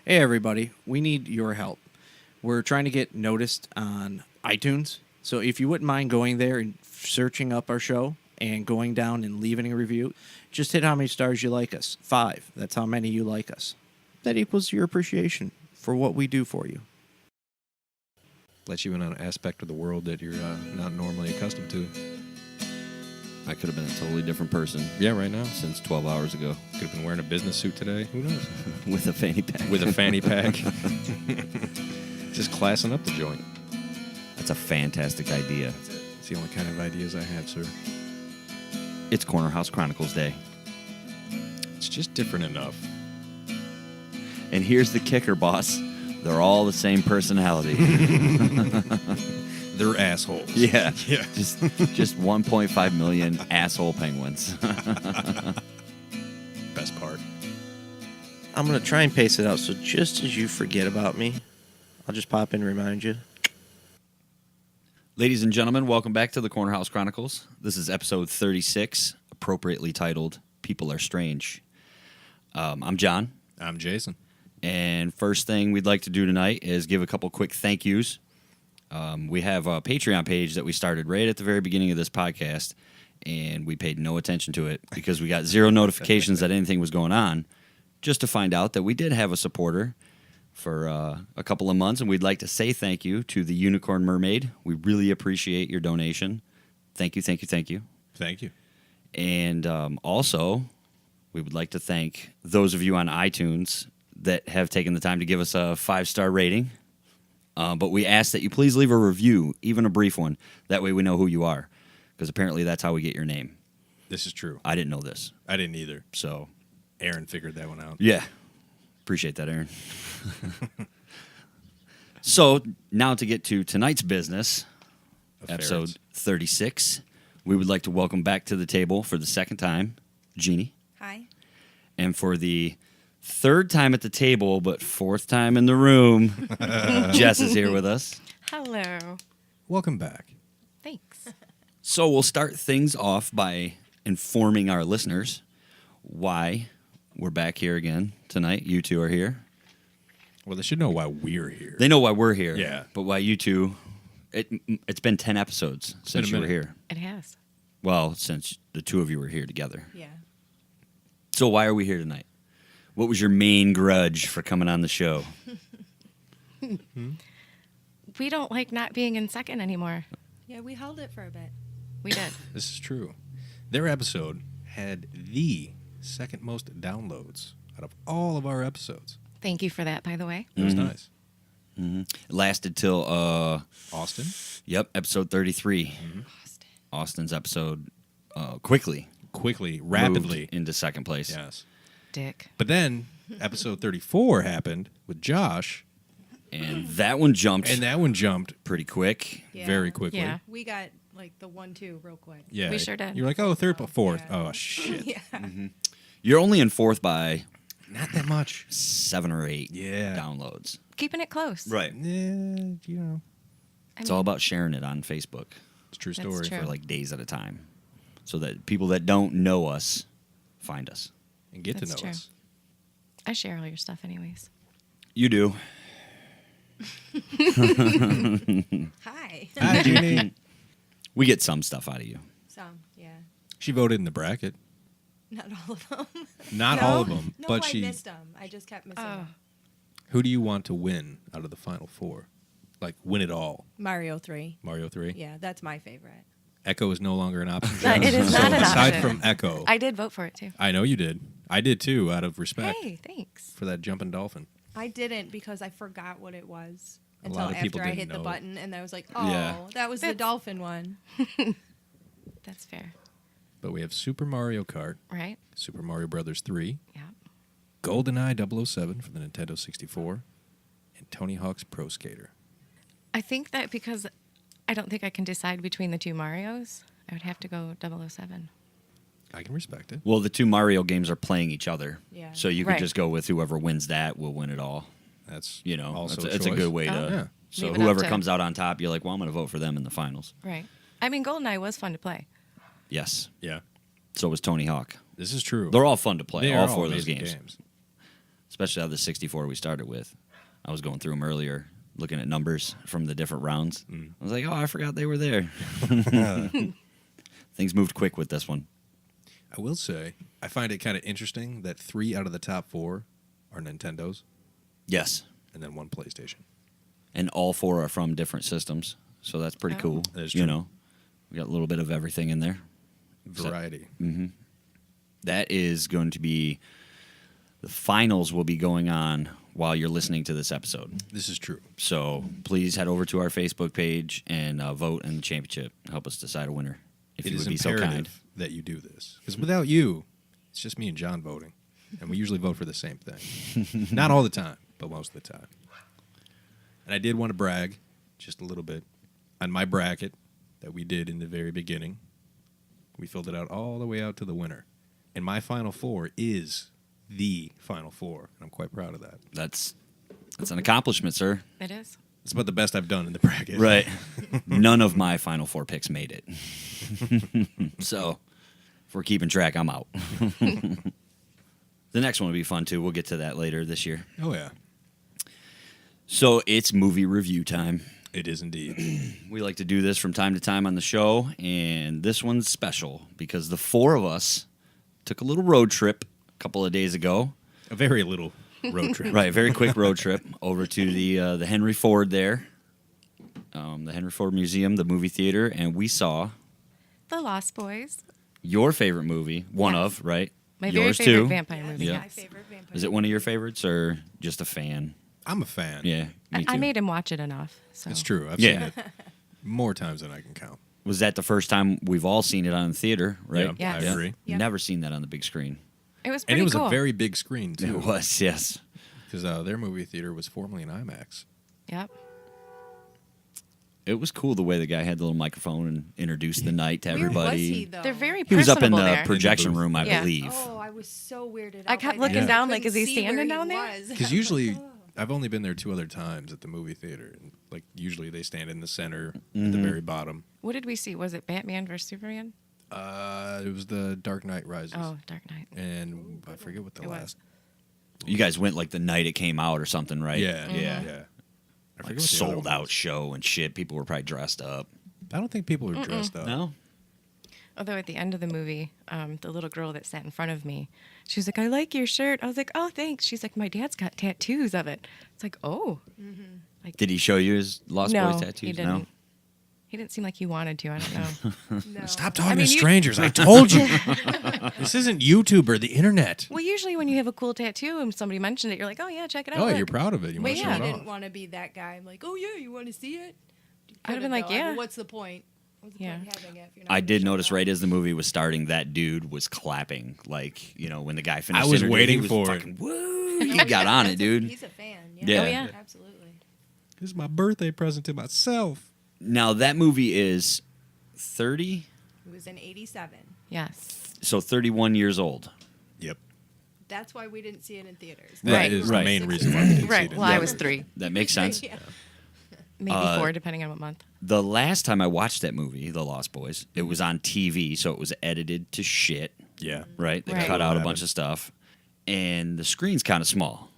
Hey, everybody. We need your help. We're trying to get noticed on iTunes. So if you wouldn't mind going there and searching up our show and going down and leaving a review, just hit how many stars you like us. 5. That's how many you like us. That equals your appreciation for what we do for you. Let you in on an aspect of the world that you're not normally accustomed to. I could have been a totally different person. Yeah, right now. Since 12 hours ago. Could have been wearing a business suit today. Who knows? With a fanny pack. With a fanny pack. Just classing up the joint. That's a fantastic idea. It's the only kind of ideas I have, sir. It's Corner House Chronicles Day. It's just different enough. And here's the kicker, boss. They're all the same personality. They're assholes. Yeah. Yeah. Just 1.5 million asshole penguins. Best part. I'm going to try and pace it out, so just as you forget about me, I'll just pop in and remind you. Ladies and gentlemen, welcome back to the Corner House Chronicles. This is episode 36, appropriately titled People Are Strange. I'm John. I'm Jason. And first thing we'd like to do tonight is give a couple quick thank yous. We have a Patreon page that we started right at the very beginning of this podcast, and we paid no attention to it because we got zero notifications that anything was going on, just to find out that we did have a supporter for a couple of months, and we'd like to say thank you to the Unicorn Mermaid. We really appreciate your donation. Thank you, thank you, thank you. Thank you. And also, we would like to thank those of you on iTunes that have taken the time to give us a 5-star rating. But we ask that you please leave a review, even a brief one. That way we know who you are, because apparently that's how we get your name. This is true. I didn't know this. I didn't either. So, Aaron figured that one out. yeah. Appreciate that, Aaron. So, now to get to tonight's business, episode 36, we would like to welcome back to the table for the second time, Jeannie. Hi. And for the third time at the table, but fourth time in the room, Jess is here with us. Hello. Welcome back. Thanks. So we'll start things off by informing our listeners why we're back here again tonight. You two are here. Well, they should know why we're here. They know why we're here. Yeah. But why you two... It's been 10 episodes since you were here. It has. Well, since the two of you were here together. Yeah. So why are we here tonight? What was your main grudge for coming on the show? We don't like not being in second anymore. Yeah, we held it for a bit. We did. This is true. Their episode had the second most downloads out of all of our episodes. Thank you for that, by the way. It was nice. Mm-hmm. It lasted till... Austin? Yep, episode 33. Mm-hmm. Austin's episode quickly, rapidly. moved into second place. Yes. Dick. But then episode 34 happened with Josh. And that one jumped. And that one jumped pretty quick. Yeah. very quickly. Yeah. We got like the 1-2 real quick. Yeah. We sure did. You're like, oh, third, fourth. Yeah. Oh, shit. Yeah. Mm-hmm. You're only in fourth by Not that much. 7 or 8 Yeah. downloads. Keeping it close. Right. Yeah, you know. I It's mean, all about sharing it on Facebook It's a true That's story. true. for like days at a time. So that people that don't know us find us. And get That's to know true. us. I share all your stuff anyways. You do. Hi. Hi, Jeannie. We get some stuff out of you. Some, yeah. She voted in the bracket. Not all of them. Not No? all of them, No, but I she. missed them. I just kept missing them. Who do you want to win out of the final four? Like, win it all. Mario 3. Mario 3? Yeah, that's my favorite. Echo is no longer an option. It is So not an aside option. from Echo, I did vote for it too. I know you did. I did too, out of respect Hey, thanks. for that jumping dolphin. I didn't because I forgot what it was A until lot of people after I didn't hit the know. button, and I was like, oh, Yeah. that was the That's- dolphin one. That's fair. But we have Super Mario Kart, Right? Super Mario Brothers 3, Yeah. GoldenEye 007 for the Nintendo 64, and Tony Hawk's Pro Skater. I think that because I don't think I can decide between the two Marios, I would have to go 007. I can respect it. Well, the two Mario games are playing each other. Yeah. So you can Right. just go with whoever wins that will win it all. That's You know, also it's a choice. good way to. Oh. Yeah. So Leave it up whoever to- comes out on top, you're like, well, I'm going to vote for them in the finals. Right. I mean, GoldenEye was fun to play. Yes. Yeah. So was Tony Hawk. This is true. They're all fun to play. They All are four of those amazing games. especially out of the 64 we started with. I was going through them earlier, looking at numbers from the different rounds. I was like, oh, I forgot they were there. Things moved quick with this one. I will say, I find it kind of interesting that 3 out of the top 4 are Nintendos, Yes. and then 1 PlayStation. And all 4 are from different systems, so that's pretty Oh. cool. That is You true. know, we got a little bit of everything in there. Variety. That is going to be the finals will be going on while you're listening to this episode. This is true. So please head over to our Facebook page and vote in the championship. Help us decide a winner. If It you is would be so kind. imperative that you do this. Because without you, it's just me and John voting. And we usually vote for the same thing. Not all the time, but most of the time. And I did want to brag just a little bit on my bracket that we did in the very beginning. We filled it out all the way out to the winner. And my Final Four is the Final Four. And I'm quite proud of that. That's an accomplishment, sir. It is. It's about the best I've done in the bracket. Right. None of my Final Four picks made it. So if we're keeping track, I'm out. The next one will be fun, too. We'll get to that later this year. Oh, yeah. So it's movie review time. It is indeed. We like to do this from time to time on the show, and this one's special because the 4 of us took a little road trip a couple of days ago. A very little road trip. Right, very quick road trip over to the Henry Ford there, the Henry Ford Museum, the movie theater, and we saw The Lost Boys. your favorite movie, one Yes. of, right? My Yours very favorite too. vampire movie. Yeah. My Yes. favorite vampire. Is it one of your favorites or just a fan? I'm a fan. Yeah, me too. I made him watch it enough. So. It's true. I've Yeah. seen it more times than I can count. Was that the first time we've all seen it on the theater, right? Yeah, Yes. I agree. Yep. Never seen that on the big screen. It was And pretty it was cool. a very big screen, too. It was, yes. Because their movie theater was formerly an IMAX. Yep. It was cool the way the guy had the little microphone and introduced the night to Where everybody. was he, though? They're very He was up in personable the there. projection room, I Yeah. believe. Oh, I was so weirded out. I kept by looking that. down, I like, is he couldn't see standing where down he there? was. Because usually, I've only been there 2 other times at the movie theater. And, like, usually they stand in the center at the Mm-hmm. very bottom. What did we see? Was it Batman versus Superman? It was the Dark Knight Rises. Oh, Dark Knight. And I forget what the It was. last. You guys went like the night it came out or something, right? Yeah, Mm-hmm. yeah. I Like forget what the other sold one out was. show and shit. People were probably dressed up. I don't think people are dressed up. No? Although at the end of the movie, the little girl that sat in front of me, she was like, "I like your shirt." I was like, "Oh, thanks." She's like, "My dad's got tattoos of it." It's like, "Oh." Did he show you his Lost No, Boys tattoos? he didn't. He didn't seem like he wanted to. I don't know. No. Stop talking mean, to you- strangers. I told you. This isn't YouTube or the internet. Well, usually when you have a cool tattoo and somebody mentioned it, you're like, "Oh yeah, check it out." Oh, look." you're proud of it. You Well, want to yeah. show I it didn't off. want to be that guy. I'm like, oh yeah, you want to see it? I'd have been Could've, like, though. yeah. Well, what's the point? What's the Yeah. point in having it if you're not I gonna did show notice it right off? as the movie was starting, that dude was clapping. Like, you know, when the guy finished I was interviewing, waiting he was for it. fucking, woo! Oh, He yeah, got on it, that's dude. He's a fan. Yeah. Yeah. Oh, yeah. Absolutely. This is my birthday present to myself. Now, that movie is 30, It was in '87. Yes. so 31 years old. Yep. That's why we didn't see it in theaters. That Right. is Right. the main reason why we didn't see Right. it. Well, I was 3, That makes sense. Yeah. maybe 4, depending on what month. The last time I watched that movie, The Lost Boys, it was on TV, so it was edited to shit, Yeah. right? They Right. cut out a What bunch happened? of stuff, and the screen's kind of small.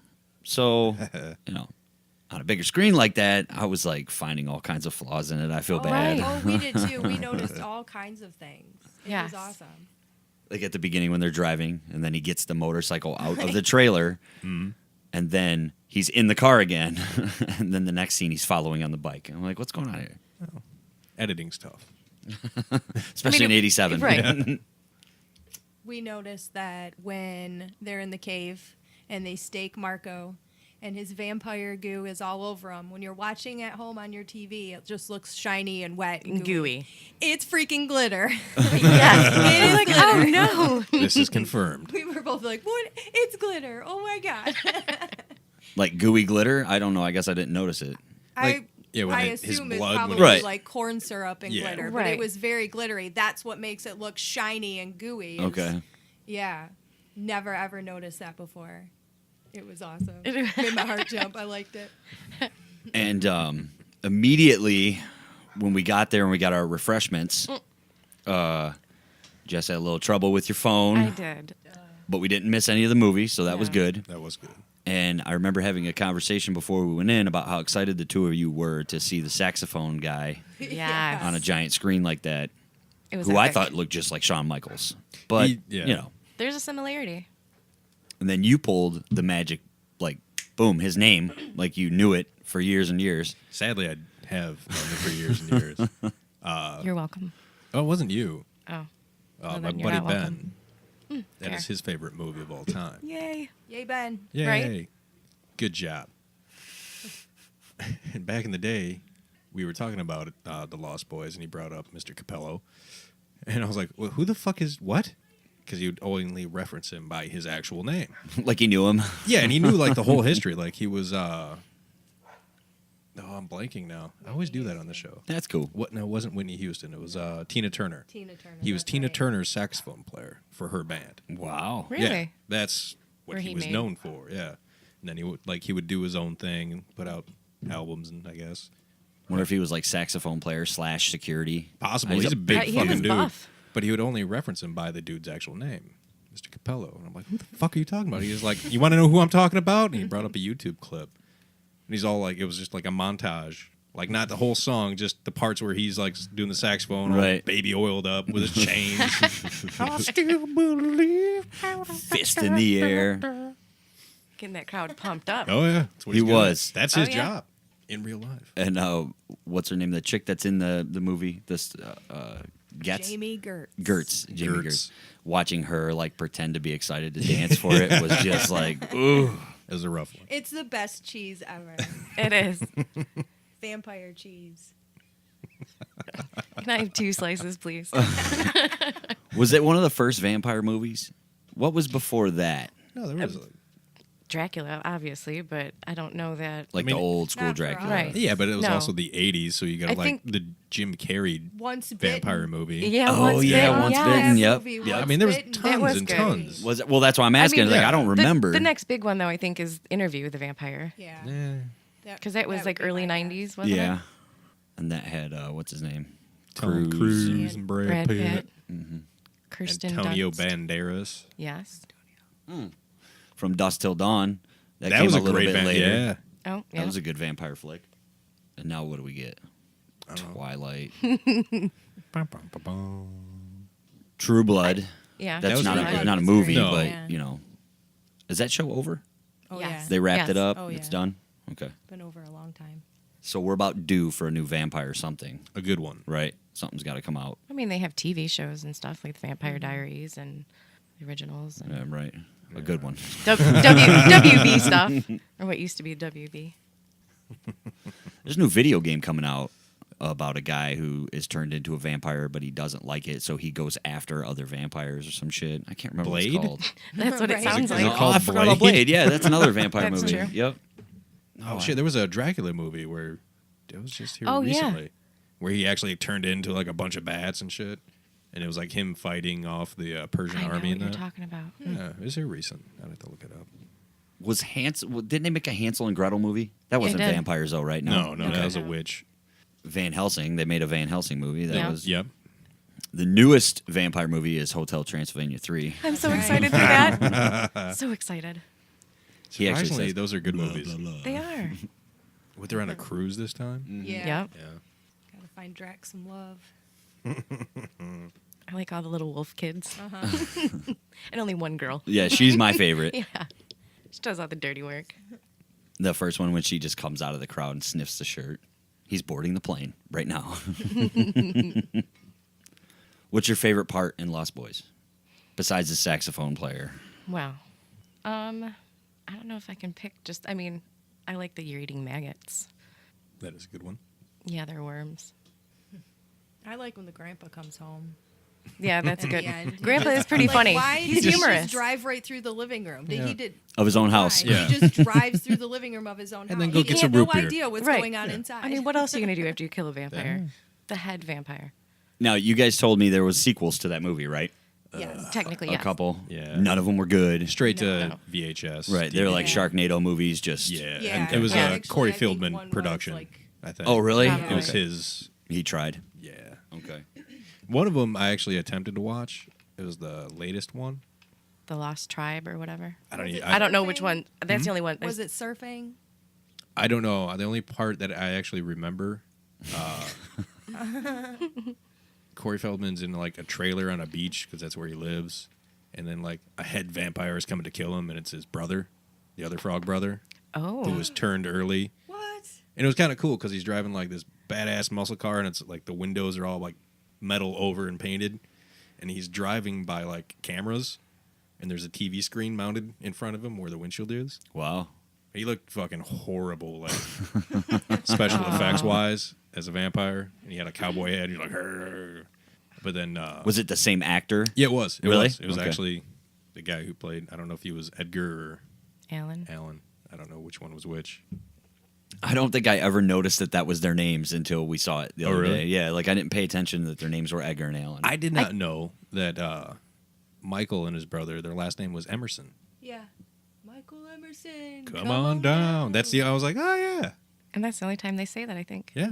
So, you know, on a bigger screen like that, I was like finding all kinds of flaws in it. I feel Oh, bad. right. Oh, we did too. We noticed all kinds of things. It Yes. was awesome. Like at the beginning when they're driving, and then he gets the motorcycle out of the trailer, and then he's in the car again, and then the next scene he's following on the bike. I'm like, what's going on here? Editing's tough. Especially in it- '87, right. We noticed that when they're in the cave and they stake Marco and his vampire goo is all over him, when you're watching at home on your TV, it just looks shiny and wet and Gooey. It's freaking glitter. Yes. It is like, glitter. oh no. This is confirmed. We were both like, what? It's glitter. Oh my God. Like gooey glitter. I don't know. I guess I didn't notice it. Like, yeah, when I his assume it's blood probably would- Right. like corn syrup and Yeah. glitter, but Right. it was very glittery. That's what makes it look shiny and gooey. is- Okay. Yeah. Never ever noticed that before. It was awesome. It- Made my heart jump. I liked it. And immediately when we got there and we got our refreshments, Jess had a little trouble with your phone. I did. but we didn't miss any of the movie, so that was Yeah. good. That was good. And I remember having a conversation before we went in about how excited the two of you were to see the saxophone guy Yes. on a giant screen like that, It was who I epic. thought looked just like Shawn Michaels. But, Yeah. you know, There's a similarity. and then you pulled the magic, like, boom, his name, like you knew it for years and years. Sadly, I have known him for years and years. You're welcome. Oh, it wasn't you. Oh. My then you're buddy not welcome. Ben. That fair. is his favorite movie of all time. Yay. Yay, Ben. Yay. Right? Good job. And back in the day, we were talking about the Lost Boys, and he brought up Mr. Capello. And I was like, well, who the fuck is what? Because he would only reference him by his actual name. Like he knew him. Yeah, and he knew like the whole history. Like he was oh, I'm blanking now. I always do that on the show. That's cool. What? No, it wasn't Whitney Houston. It was Tina Turner. Tina Turner. He was that's Tina right. Turner's saxophone player for her band. Wow. Really? Yeah, that's what Where he he was made- known for. Yeah, and then he would do his own thing and put out albums, and I guess Wonder if he was like saxophone player / security. possible. He's He's a a big Right, he fucking was dude. buff. But he would only reference him by the dude's actual name, Mr. Capello. And I'm like, who the fuck are you talking about? He was like, you want to know who I'm talking about? And he brought up a YouTube clip, and he's all like, it was just like a montage. Like, not the whole song, just the parts where he's, like, doing the saxophone, all Right. baby oiled up with his chains. I still believe. Fist in the air. Getting that crowd pumped up. Oh, yeah. That's what He he's good at. was. That's Oh, his yeah. job in real life. And what's her name? The chick that's in the movie? This Getz? Jamie Gertz. Gertz. Jamie Gertz. Gertz. Watching her, like, pretend to be excited to dance for it was just like, ooh. It was a rough one. It's the best cheese ever. It is. Vampire cheese. Can I have 2 slices, please? Was it one of the first vampire movies? What was before that? No, there was Dracula, obviously, but I don't know that. Like I mean, the old school not for Dracula. us. Right. yeah, but it was No. also the 80s, so you got I like think- the Jim Carrey Once vampire bitten. movie. Yeah, Oh, Once yeah, Bitten, Once yes. Bitten, yep. Movie, Yeah, I Once mean, there was Bitten. tons was and good. tons. Was it, well, that's why I'm asking. mean, like, I don't remember. The next big one, though, I think, is Interview with the Vampire. Yeah. Yeah. Because that was would like be early my 90s, wasn't yeah. it? And that had, what's his name? Tom Cruise and Brad, Brad Pitt. Pitt. Kirsten Antonio Dunst. Banderas. Yes. From Dusk Till Dawn. That That came was a a little great bit band. later. Yeah. Oh, yeah. That was a good vampire flick. And now what do we get? I don't know. Twilight. Bum, bum, bum, bum. True Blood. yeah. That's was not really a, good. it's not a That's movie, great. but, Yeah. you know. Is that show over? Oh, Yes. yeah. They wrapped it Yes. up? Oh, It's yeah. done? Okay. Been over a long time. So we're about due for a new vampire something, A good one. right? Something's got to come out. I mean, they have TV shows and stuff like the Vampire Diaries and the originals and Yeah, right. A good one. WB stuff, or what used to be WB. There's a new video game coming out about a guy who is turned into a vampire, but he doesn't like it, so he goes after other vampires or some shit. I can't remember Blade? what it's called. That's what it Right. sounds Is it like. called I forgot about Blade? Blade. Yeah, that's another vampire That's movie. true. Yep. Oh, shit. There was a Dracula movie where it was just here Oh, yeah. recently where he actually turned into like a bunch of bats and shit. And it was like him fighting off the Persian I know army what and you're that. talking about. Yeah, it was here recent. I'd have to look it up. Was Hansel? Didn't they make a Hansel and Gretel movie? That They wasn't did. vampires, though, right? No, Okay. that was a witch. Van Helsing. They made a Van Helsing movie. That Yeah. was Yep. the newest vampire movie is Hotel Transylvania 3. I'm so Right. excited for that. So excited. He actually Surprisingly, says, those are good movies. They are. What, they're on a cruise this time? Yeah. Yep. Yeah. Gotta find Drax some love. I like all the little wolf kids. Uh-huh. And only one girl. Yeah, she's my favorite. Yeah. She does all the dirty work. The first one when she just comes out of the crowd and sniffs the shirt. He's boarding the plane right now. What's your favorite part in Lost Boys? Besides the saxophone player. Wow. I don't know if I can pick just, I mean, I like that you're eating maggots. That is a good one. Yeah, they're worms. I like when the grandpa comes home. Yeah, that's At good. the end. Grandpa is pretty Like, funny. Why He's did he humorous. just drive right through the living room? Yeah. He did Of his own house. Why? Yeah. He just drives through the living room of his own And house. then go He get had some no root beer. idea what's Right. going on Yeah. inside. I mean, what else are you going to do after you kill a vampire? The head vampire. Now, you guys told me there was sequels to that movie, right? Yes. Technically, A yes. couple. Yeah. None of them were good. Straight to No. VHS. Right. They're like Yeah. Sharknado movies, just. Yeah. Yeah. And it was Yeah. a Actually, Corey I think Feldman one was, production, like- I think. Oh, really? It was Okay. his. He tried. Yeah. Okay. One of them I actually attempted to watch. It was the latest one. the Lost Tribe or whatever. I I don't know which Surfing? one. That's the only one. Was it surfing? I don't know. The only part that I actually remember, Corey Feldman's in like a trailer on a beach because that's where he lives, and then like a head vampire is coming to kill him, and it's his brother, the other frog brother, Oh. who was turned early. What? And it was kind of cool because he's driving like this badass muscle car, and it's like the windows are all like metal over and painted, and he's driving by like cameras, and there's a TV screen mounted in front of him where the windshield is. Wow. He looked fucking horrible, like special effects wise, as a vampire, and he had a cowboy head. He's like, "Arr." But then Was it the same actor? yeah, it was. It Really? was. It was Okay. actually the guy who played. I don't know if he was Edgar or Alan. Alan. I don't know which one was which. I don't think I ever noticed that was their names until we saw it the Oh, other really? day. Yeah, like I didn't pay attention that their names were Edgar and Alan. I did not know that Michael and his brother, their last name was Emerson. Yeah. Michael Emerson. Come on down. That's the. I was like, oh yeah, And that's the only time they say that, I think. yeah.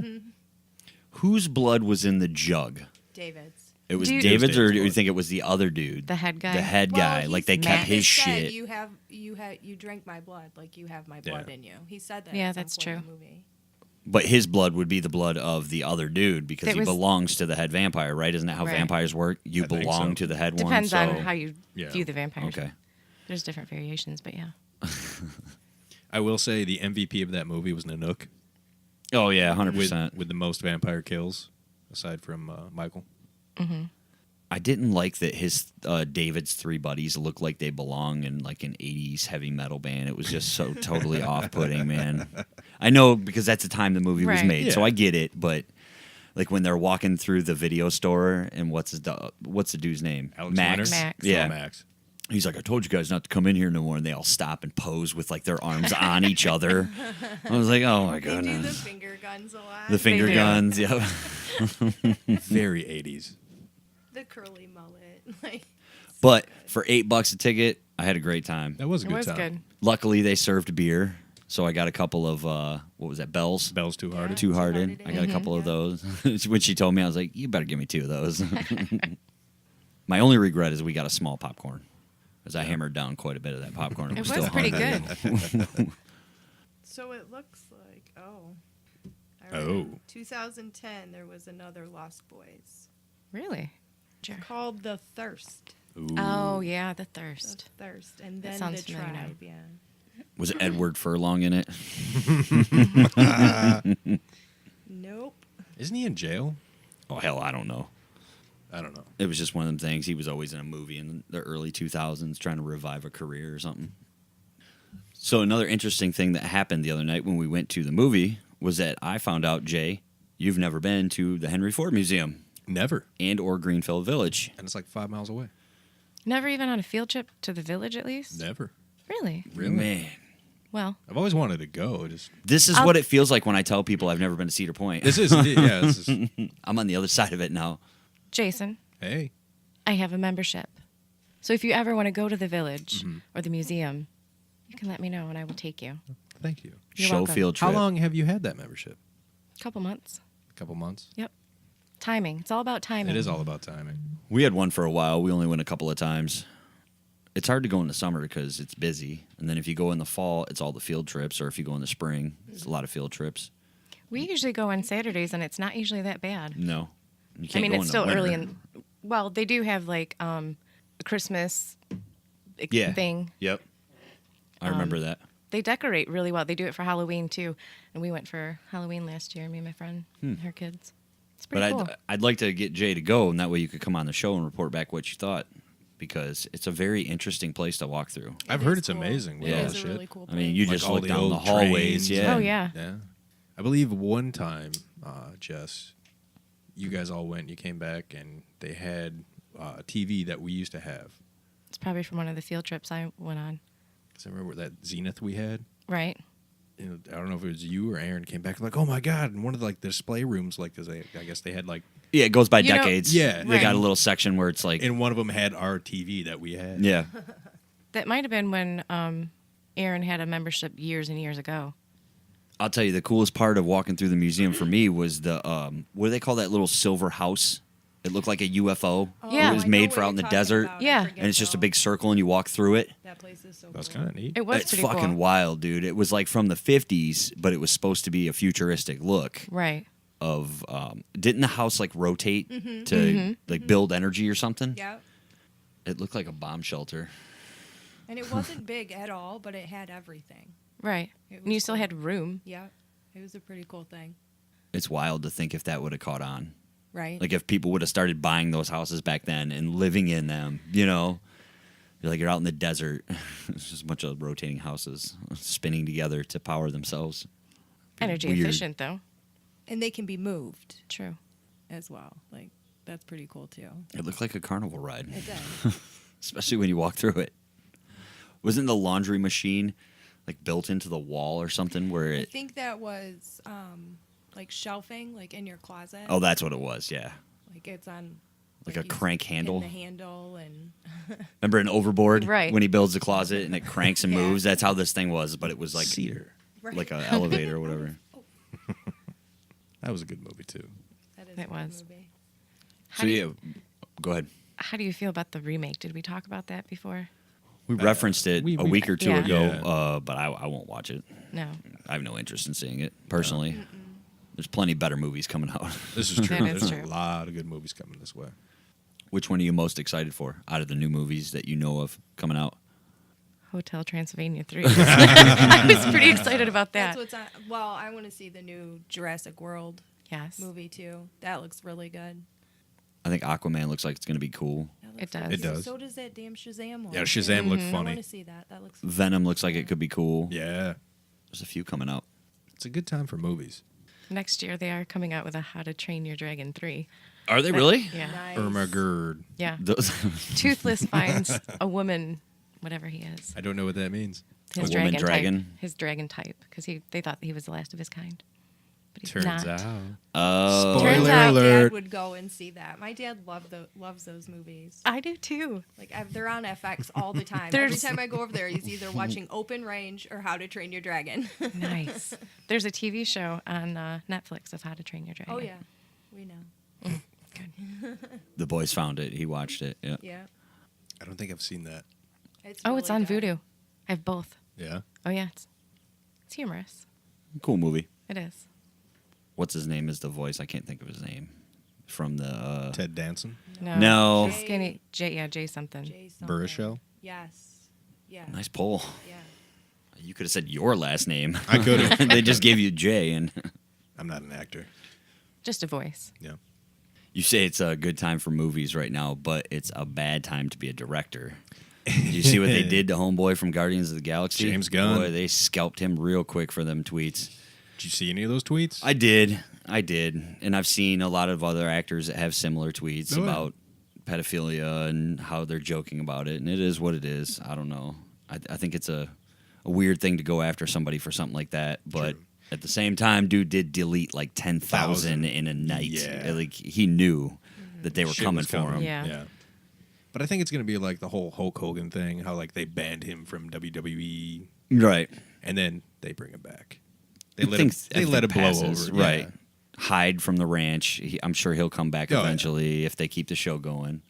Whose blood was in the jug? David's. It was Do you- David's, or David's do you blood. think it was the other dude? The head guy. The head Well, guy. he Like they kept Matt his said, shit. You drank my blood, like you have my blood Yeah. in you. He said that. Yeah, at some that's point in true. the movie. But his blood would be the blood of the other dude because It he was- belongs to the head vampire, right? Isn't that how Right. vampires work? You I think belong so. to the head Depends one. on so- how you Yeah. view the vampires. Okay. There's different variations, but yeah. I will say the MVP of that movie was Nanook Oh yeah, 100%. with the most vampire kills, aside from Michael. I didn't like that his David's three buddies look like they belong in like an 80s heavy metal band. It was just so totally off-putting, man. I know because that's the time the movie was Right. made, so Yeah. I get it, but like when they're walking through the video store and what's the dude's name? Alex Max. Winter? Max. Yeah. Max. He's like, I told you guys not to come in here no more, and they all stop and pose with like their arms on each other. I was like, oh my They do the goodness. finger guns a lot. The finger do. guns, yeah. Very 80s. The curly mullet. Like, But for $8 a ticket, I had a great time. That was a It good was time. good. Luckily, they served beer, so I got a couple of what was that? Bells. Bell's Too Hearted. Two Two-Hearted Hearted. I got a Ale. couple of Yeah. those. When she told me, I was like, "You better give me two of those." My only regret is we got a small popcorn, because I hammered down quite a bit of that popcorn. It was still pretty hungry. good. so it looks like, I Oh. remember 2010, there was another Lost Boys Really? Sure. called The Thirst. Ooh. Oh, yeah, the The thirst. Thirst. And That then sounds The familiar now. Tribe, yeah. Was Edward Furlong in it? Nope. Isn't he in jail? Oh hell, I don't know. I don't know. It was just one of them things. He was always in a movie in the early 2000s trying to revive a career or something. So another interesting thing that happened the other night when we went to the movie was that I found out, Jay, you've never been to the Henry Ford Museum Never. and or Greenfield Village. And it's like 5 miles away. Never even on a field trip to the village, at least? Never. Really? Really? Man, Well, I've always wanted to go. Just this is what it feels like when I tell people I've never been to Cedar Point. this is yeah. This is I'm on the other side of it now. Jason, hey. I have a membership. So if you ever want to go to the village or the museum, you can let me know and I will take you. Thank you. You're Show welcome. field trip. How long have you had that membership? Couple months. A couple months. Yep. Timing. It's all about timing. It is all about timing. We had one for a while. We only went a couple of times. It's hard to go in the summer because it's busy. And then if you go in the fall, it's all the field trips. Or if you go in the spring, it's a lot of field trips. We usually go on Saturdays and it's not usually that bad. No. You I can't mean, go it's in still the early winter. in. Well, they do have like a Christmas thing. Yep. I remember that. They decorate really well. They do it for Halloween too. And we went for Halloween last year, me and my friend and her kids. It's But pretty cool. I'd like to get Jay to go, and that way you could come on the show and report back what you thought. Because it's a very interesting place to walk through. I've It heard is it's cool. amazing with Yeah. all It the is a shit. really cool I mean, place. you Like just all look the down the old hallways. trains. Yeah. Oh, yeah. Yeah. I believe one time, Jess, you guys all went. You came back, and they had a TV that we used to have. It's probably from one of the field trips I went on. Because I remember that Zenith we had. Right. You know, I don't know if it was you or Aaron came back like, oh my god! And one of the, like the display rooms, like, because I guess they had like, Yeah, it goes by You know- decades. Yeah. They got Right. a little section where it's like, and one of them had our TV that we had. yeah. That might have been when Aaron had a membership years and years ago. I'll tell you, the coolest part of walking through the museum for me was the what do they call that little silver house It looked like a UFO. Yeah. It was I know made what for out you're in the talking desert. about. I Yeah. forget And it's just a though. big circle and you walk through it. That place is so That was cool. kind of neat. It was It's pretty fucking cool. wild, dude. It was like from the 50s, but it was supposed to be a futuristic look Right. of didn't the house like rotate to like build energy or something? Yeah. It looked like a bomb shelter. And it wasn't big at all, but it had everything. Right. It And you was still cool. had room. Yeah. It was a pretty cool thing. It's wild to think if that would have caught on. Right. Like if people would have started buying those houses back then and living in them, you know, you're out in the desert. It's just a bunch of rotating houses spinning together to power themselves. Energy Weird. efficient, though. And they can be moved True. as well. Like, that's pretty cool, too. It looked like a carnival ride, It does. especially when you walk through it. Wasn't the laundry machine like built into the wall or something where I it? think that was like shelving, like in your closet. Oh, that's what it was. Yeah, Like it's on. like a you crank pin handle. The handle and. Remember an overboard? Right. When he builds a closet and it cranks and Yeah. moves. That's how this thing was, but it was like Cedar. Right. like an elevator or whatever. That was a good movie too. That is It a good was. movie. How So do yeah, you- go ahead. How do you feel about the remake? Did we talk about that before? We referenced it we- a we- week or two Yeah. ago, Yeah. but I won't watch it. No. I have no interest in seeing it personally. There's plenty better movies coming out. This is true. That is There's true. a lot of good movies coming this way. Which one are you most excited for out of the new movies that you know of coming out? Hotel Transylvania 3. I was pretty excited about that. That's what's on. Well, I want to see the new Jurassic World Yes. movie too. That looks really good. I think Aquaman looks like it's going to be cool. That It looks does. really It good. does. So does that damn Shazam one. Yeah, Shazam looked I funny. want to see that. That looks. Venom looks like it could be cool. Yeah, There's a few coming out. it's a good time for movies. Next year, they are coming out with a How to Train Your Dragon 3. Are they really? Yeah. Nice. Irma Gerd. Yeah. Those, Toothless finds a woman, whatever he is. I don't know what that means. His A woman dragon? type. His dragon type. Because they thought he was the last of his kind. But he's Turns not. out. oh, Spoiler Turns My out alert. dad would go and see that. My dad loves those movies. I do too. Like they're on FX all the time. Every There's- time I go over there, he's either watching Open Range or How to Train Your Dragon. Nice. There's a TV show on Netflix of How to Train Your Dragon. Oh yeah, we know. Good. the boys found it. He watched it. Yeah. Yeah. I don't think I've seen that. Oh, it's really on good. Voodoo. I have both. Yeah. Oh, yeah. It's humorous. Cool movie. It is. What's his name is the voice? I can't think of his name. From the Ted Danson. No. He's skinny. Jay something. Jay something. Baruchel? Yes. Yeah. nice poll. Yeah. You could have said your last name. I could have. They just gave you Jay, and I'm not an actor. Just a voice. Yeah. you say it's a good time for movies right now, but it's a bad time to be a director. Did you see what they did to Homeboy from Guardians of the Galaxy? James Gunn. Boy, they scalped him real quick for them tweets. Did you see any of those tweets? I did. And I've seen a lot of other actors that have similar tweets Oh, yeah. about pedophilia and how they're joking about it. And it is what it is. I don't know. I think it's a weird thing to go after somebody for something like that. But True. at the same time, dude did delete like 10,000 in a night. Yeah. Like he knew that they were Shit coming was for him. Yeah. But I think it's going to be like the whole Hulk Hogan thing, how like they banned him from WWE Right. and then they bring him back. They I let think- him, I they let it think blow passes, over. Right. Yeah. Hide from the ranch. I'm sure he'll come back Oh, yeah. eventually if they keep the show going.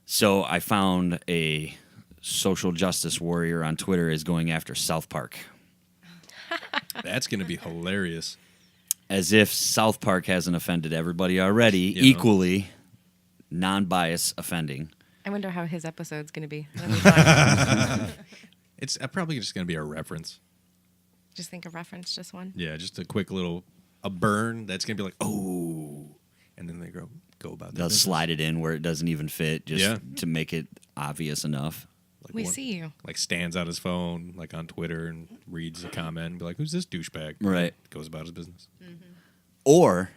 So I found a social justice warrior on Twitter is going after South Park. That's going to be hilarious. As if South Park hasn't offended everybody already, You know. equally non-bias offending. I wonder how his episode's going to be. When we talk. It's probably just going to be a reference. Just think of reference, just one. Yeah, just a quick little a burn that's going to be like, oh, and then they go about their They'll business. slide it in where it doesn't even fit just Yeah. to make it obvious enough. Like We one- see you. Like stands on his phone, like on Twitter, and reads a comment and be like, "Who's this douchebag?" Right. Goes about his business. Or,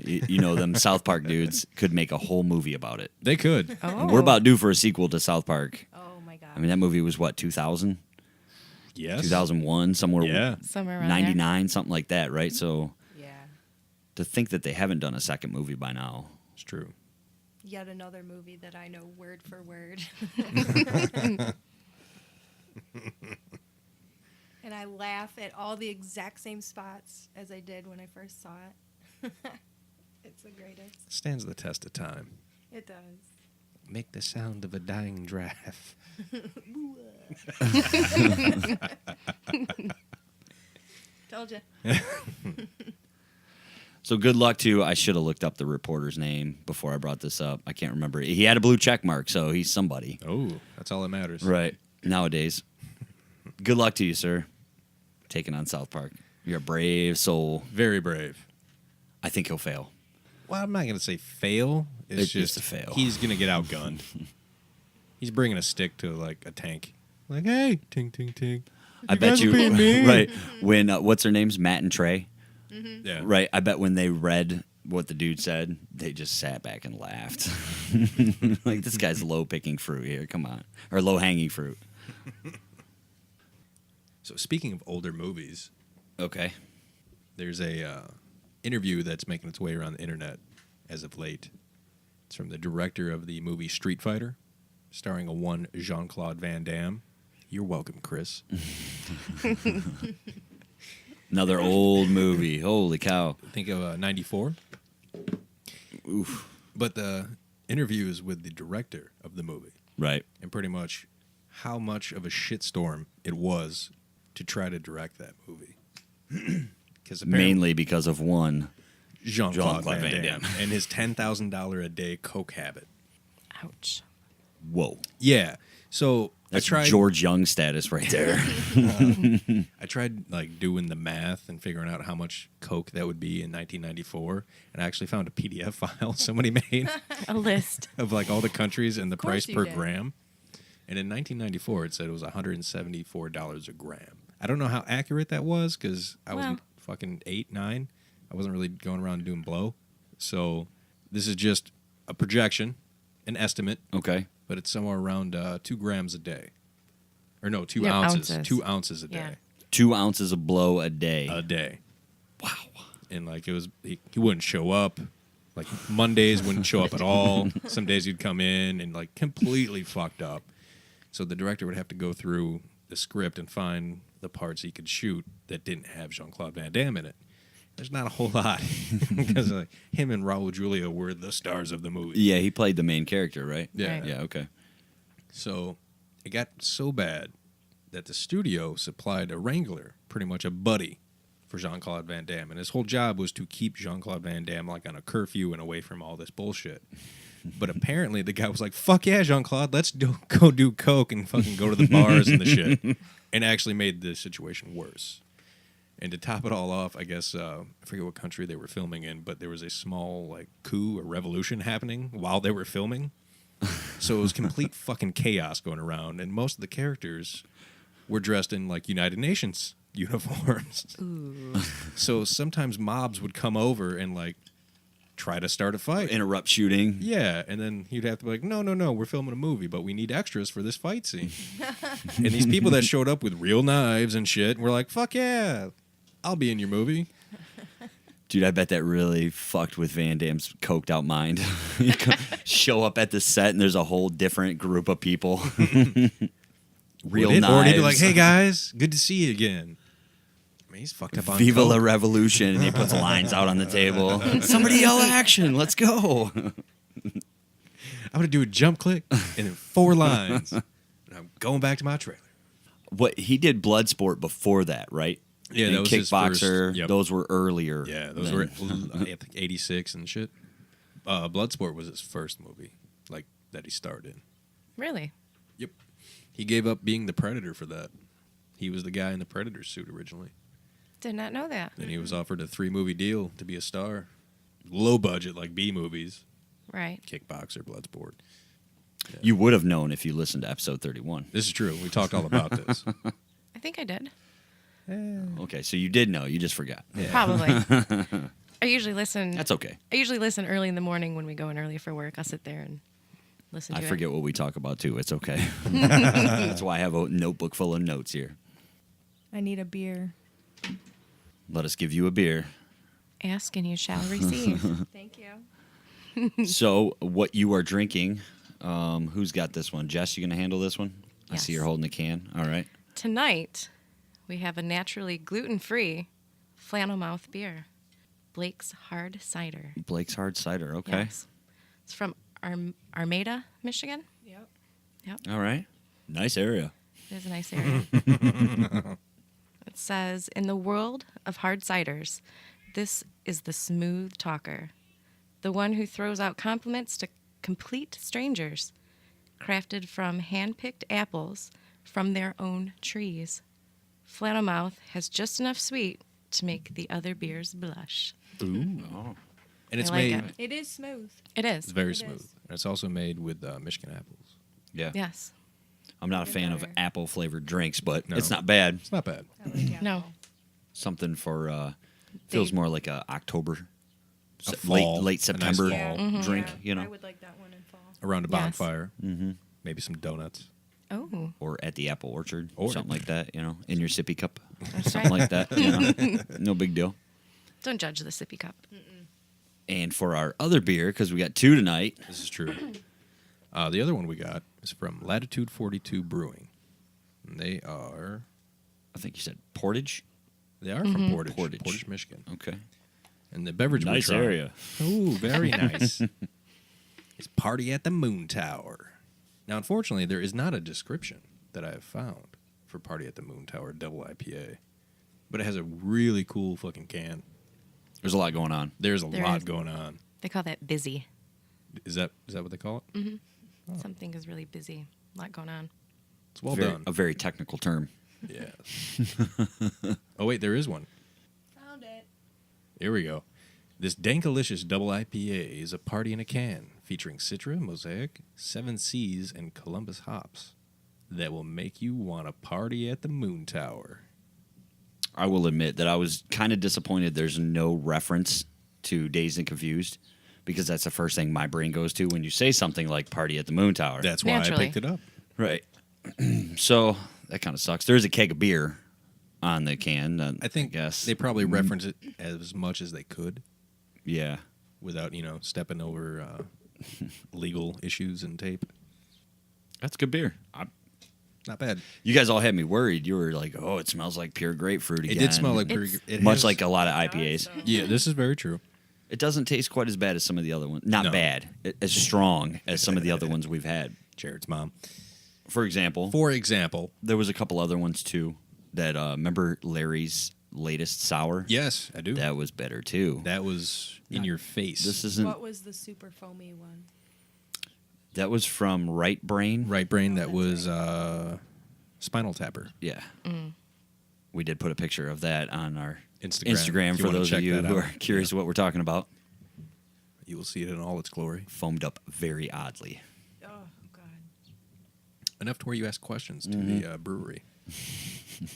you know, them South Park dudes could make a whole movie about it. They could. Oh. And we're about due for a sequel to South Park. Oh my god. I mean, that movie was what, 2000? Yes. 2001, somewhere Yeah. Somewhere around 99, something like that, right? So Yeah. to think that they haven't done a second movie by now. It's true. Yet another movie that I know word for word. And I laugh at all the exact same spots as I did when I first saw it. It's the greatest. Stands the test of time. It does. Make the sound of a dying giraffe. Told you. So good luck to. I should have looked up the reporter's name before I brought this up. I can't remember. He had a blue check mark, so he's somebody. Oh, that's all that matters. Right. Nowadays. Good luck to you, sir. Taking on South Park. You're a brave soul. Very brave. I think he'll fail. Well, I'm not going to say fail. It's It's just a fail. He's going to get outgunned. He's bringing a stick to like a tank. Like, hey, ting, ting, ting. I bet guys you. are being mean. Right. When, what's their names? Matt and Trey. Yeah. Right. I bet when they read what the dude said, they just sat back and laughed. Like, this guy's low picking fruit here. Come on. Or low hanging fruit. So speaking of older movies, Okay. there's a interview that's making its way around the internet as of late. It's from the director of the movie Street Fighter, starring a one Jean-Claude Van Damme. You're welcome, Chris. Another old movie. Holy cow. Think of 94. Oof. But the interview is with the director of the movie, Right. and pretty much how much of a shitstorm it was to try to direct that movie. Because Mainly because of one. Jean-Claude Jean-Claude Van Van Damme and his $10,000 a day coke habit. Ouch. Whoa. Yeah. So That's I tried George Young status right there. I tried like doing the math and figuring out how much coke that would be in 1994, and I actually found a PDF file somebody made A list. of like all the countries and the course price you per did. gram. And in 1994, it said it was $174 a gram. I don't know how accurate that was because I was Well. fucking 8, 9. I wasn't really going around doing blow. So this is just a projection, an estimate, Okay. but it's somewhere around 2 grams a day. Or no, 2 Yeah, ounces. ounces. 2 ounces a day. Yeah. 2 ounces of blow a day. A day. Wow. And like it was, he wouldn't show up. Like Mondays wouldn't show up at all. Some days he'd come in and like completely fucked up. So the director would have to go through the script and find the parts he could shoot that didn't have Jean-Claude Van Damme in it. There's not a whole lot because like, him and Raul Julia were the stars of the movie. Yeah, he played the main character, right? Yeah. Right. Yeah, okay. So it got so bad that the studio supplied a wrangler, pretty much a buddy, for Jean-Claude Van Damme. And his whole job was to keep Jean-Claude Van Damme like on a curfew and away from all this bullshit. But apparently the guy was like, fuck yeah, Jean-Claude, let's go do coke and fucking go to the bars and the shit. And actually made the situation worse. And to top it all off, I guess, I forget what country they were filming in, but there was a small like coup or revolution happening while they were filming. So it was complete fucking chaos going around. And most of the characters were dressed in like United Nations uniforms. Ooh. So sometimes mobs would come over and like try to start a fight. Interrupt shooting. Yeah, and then you'd have to be like, no, we're filming a movie, but we need extras for this fight scene. And these people that showed up with real knives and shit were like, fuck yeah, I'll be in your movie. Dude, I bet that really fucked with Van Damme's coked out mind. You show up at the set and there's a whole different group of people. Real Would it? knives. Or he'd be like, hey guys, good to see you again. I mean, he's fucked up on Viva coke. la Revolution. And he puts lines out on the table. Somebody yell action. Let's go. I'm going to do a jump click and then 4 lines. And I'm going back to my trailer. What he did Bloodsport before that, right? Yeah, And that was his Kickboxer. first- yep. Those were earlier. Yeah, those than- were I think 86 and shit. Bloodsport was his first movie, like that he starred in. Really? Yep. He gave up being the Predator for that. He was the guy in the Predator suit originally. Did not know that. Then he was offered a 3-movie deal to be a star. Low budget, like B movies. Right. Kickboxer, Bloodsport. You would have known if you listened to episode 31. This is true. We talked all about this. I think I did. Okay, so you did know. You just forgot. Probably. I usually listen. That's okay. I usually listen early in the morning when we go in early for work. I'll sit there and listen to I it. forget what we talk about, too. It's okay. That's why I have a notebook full of notes here. I need a beer. Let us give you a beer. Ask and you shall receive. Thank you. So, what you are drinking, who's got this one? Jess, you going to handle this one? I see Yes. you're holding the can. All right. Tonight, we have a naturally gluten-free flannel mouth beer. Blake's Hard Cider. Blake's Hard Cider. Okay. Yes. It's from Armada, Michigan. Yep. Yep. All right. Nice area. It is a nice area. It says, in the world of hard ciders, this is the smooth talker, the one who throws out compliments to complete strangers, crafted from hand-picked apples from their own trees. Flannel Mouth has just enough sweet to make the other beers blush. Ooh. Oh. And it's I like made. it. It is smooth. It is. It's very It smooth. is. And it's also made with Michigan apples. Yeah. Yes. I'm not a Good fan of better. apple flavored drinks, but No. it's not bad. It's not bad. I like No. apple. Something for feels more like a October, fall. late A nice September fall. drink. Yeah, You know, I would like that one in fall. Around a Yes. bonfire. mm-hmm. Maybe some donuts. Oh, or at the apple orchard, Or- something like that. You know, in your sippy cup, that's something right. like that. You know? No big deal. Don't judge the sippy cup. And for our other beer, because we got two tonight, This is true. The other one we got is from Latitude 42 Brewing. And they are I think you said Portage. from Portage, Portage. Michigan. Okay, And the beverage we're nice trying- area. Ooh, very nice. It's Party at the Moon Tower. Now, unfortunately, there is not a description that I have found for Party at the Moon Tower Double IPA. But it has a really cool fucking can. There's a lot going on. There's a There lot is. going on. They call that busy. Is that what they call it? Something is really busy. A lot going on. It's well Very- done. A very technical term. Yes. Oh, wait, there is one. Found it. Here we go. This Dankalicious Double IPA is a party in a can, featuring Citra, Mosaic, Seven Seas, and Columbus hops that will make you want to party at the Moon Tower. I will admit that I was kind of disappointed there's no reference to Dazed and Confused, because that's the first thing my brain goes to when you say something like Party at the Moon Tower. That's why Naturally. I picked it up. Right. So that kind of sucks. There's a keg of beer on the can. I think guess. they probably reference it as much as they could Yeah. without, stepping over legal issues and tape. That's good beer. Not bad. You guys all had me worried. You were like, "Oh, it smells like pure grapefruit again." It did smell like It's- it much has- like a lot of IPAs. Yeah, this is very true. It doesn't taste quite as bad as some of the other ones. Not No. bad, as strong as some of the other ones we've had. Jared's mom. For example, For example, there was a couple other ones too. That remember Larry's latest sour? yes, I do. That was better too. That was in your face. This isn't. What was the super foamy one? That was from Right Brain. Right Brain. That that's was Spinal Tapper. Yeah. We did put a picture of that on our Instagram. Instagram If you for wanna those of check you that who out. are curious Yeah. what we're talking about. You will see it in all its glory. Foamed up very oddly. Oh God. Enough to where you ask questions to Mm-hmm. the brewery.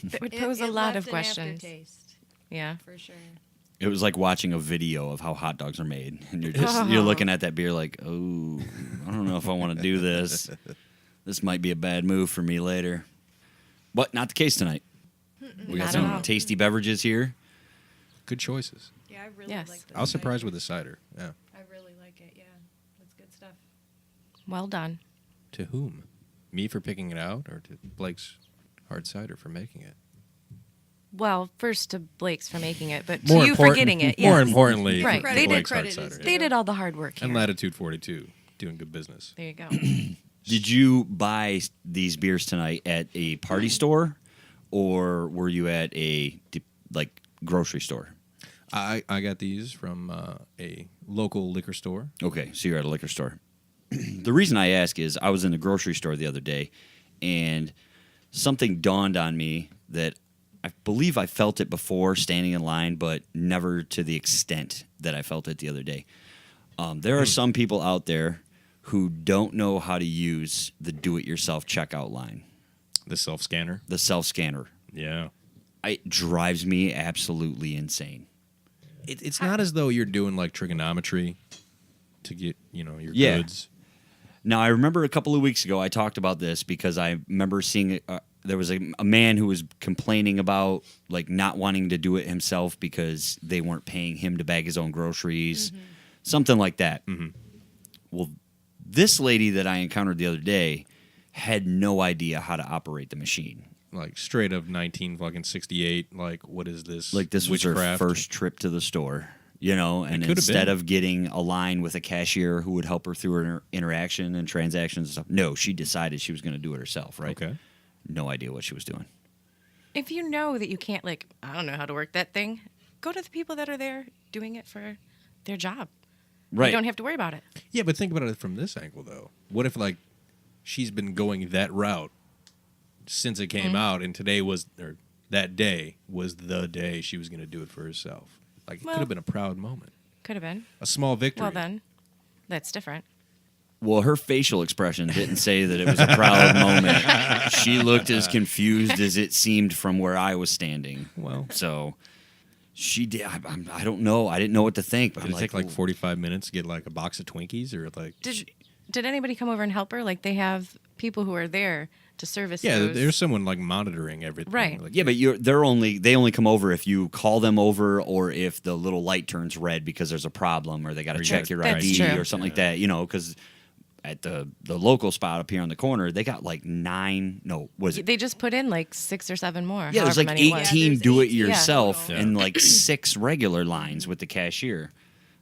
That would It- pose a it lot left of an questions. aftertaste, Yeah. for sure. It was like watching a video of how hot dogs are made, and you're looking at that beer like, oh, I don't know if I want to do this. This might be a bad move for me later. But not the case tonight. We got Not at some all. tasty beverages here. Good choices. Yeah, I really Yes. like this. I was surprised with the cider. Yeah. I really like it. Yeah, that's good stuff. Well done. To whom? Me for picking it out, or to Blake's hard cider for making it? Well, first to Blake's for making it, but More to you for important- getting it. More yes. importantly, Right. to They did Blake's hard credit is cider. They yeah. did all the hard work here. And Latitude 42 doing good business. There you go. Did you buy these beers tonight at a party store, or were you at a grocery store? I got these from a local liquor store. Okay, so you're at a liquor store. The reason I ask is I was in the grocery store the other day, and something dawned on me that I believe I felt it before standing in line, but never to the extent that I felt it the other day. There are some people out there who don't know how to use the do-it-yourself checkout line, The self-scanner. the self-scanner. Yeah. It drives me absolutely insane. It's not as though you're doing like trigonometry to get, your Yeah. goods. Now, I remember a couple of weeks ago I talked about this because I remember seeing there was a man who was complaining about not wanting to do it himself because they weren't paying him to bag his own groceries, something like that. Mhm. Well, this lady that I encountered the other day had no idea how to operate the machine. Like straight up 1968. Like, what is this? Like this was her witchcraft? first trip to the store. And could've instead been. of getting a line with a cashier who would help her through her interaction and transactions and stuff, no, she decided she was going to do it herself, right? Okay. No idea what she was doing. If you know that you can't, like, I don't know how to work that thing, go to the people that are there doing it for their job. Right. You don't have to worry about it. Yeah, but think about it from this angle, though. What if, like, she's been going that route since it came out, and that day was the day she was going to do it for herself? Like, it Well- could have been a proud moment. Could have been. A small victory. Well, then, that's different. Well, her facial expression didn't say that it was a proud moment. She looked as confused as it seemed from where I was standing. Well. So she did. I don't know. I didn't know what to think. But Did it take, like, 45 minutes to get, like, a box of Twinkies? Or, like... Did anybody come over and help her? Like, they have people who are there to service Yeah, those. there's someone, like, monitoring everything. Right. Like, Yeah, but they only come over if you call them over or if the little light turns red because there's a problem or they got to Or you check gotta- your That's ID true. or something like that. Because at the local spot up here on the corner, they got like 9. No, was it? They just put in like 6 or 7 more. Yeah, there's however like many it was. 18 there's do it 18 yourself total. and like 6 regular lines with the cashier.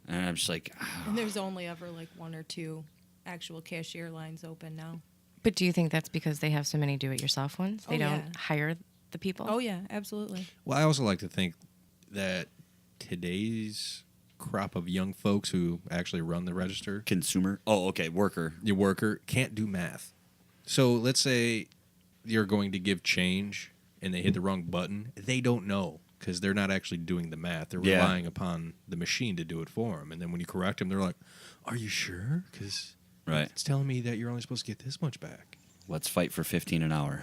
And I'm just like, And there's only ever like 1 or 2 actual cashier lines open now. But do you think that's because they have so many do-it-yourself ones? They Oh, don't yeah. hire the people? Oh yeah, absolutely. Well, I also like to think that today's crop of young folks who actually run the register, consumer. Oh, okay, worker. your worker, can't do math. So let's say you're going to give change and they hit the wrong button. They don't know because they're not actually doing the math. They're Yeah. relying upon the machine to do it for them. And then when you correct them, they're like, "Are you sure? Because Right. it's telling me that you're only supposed to get this much back." Let's fight for 15 an hour.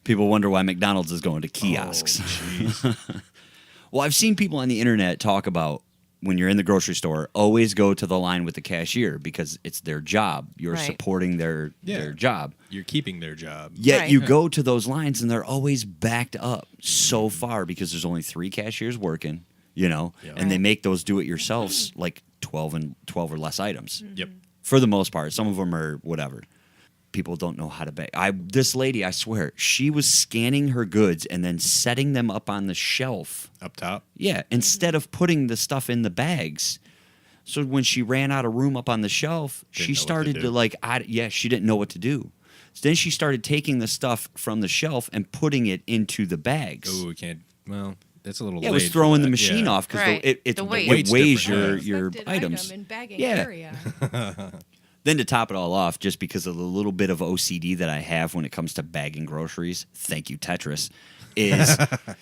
People wonder why McDonald's is going to kiosks. Oh, jeez. Well, I've seen people on the internet talk about when you're in the grocery store, always go to the line with the cashier because it's their job. You're Right. supporting their job. You're keeping their job. Yet Right. you go to those lines and they're always backed up so far because there's only 3 cashiers working, Yeah. and they Right. make those do-it-yourselves like 12 or less items. Yep. For the most part. Some of them are whatever. People don't know how to bag. This lady, I swear, she was scanning her goods and then setting them up on the shelf. Up top. Yeah, instead of putting the stuff in the bags. So when she ran out of room up on the shelf, Didn't she know what to started do. to she didn't know what to do. So then she started taking the stuff from the shelf and putting it into the bags. Oh, we can't. Well, that's a little. Yeah, it late was for throwing the that. machine Yeah. off because Right. it The weight. Weight's weighs different. your Expected items. item in bagging Yeah. area. Then to top it all off, just because of the little bit of OCD that I have when it comes to bagging groceries, thank you, Tetris, is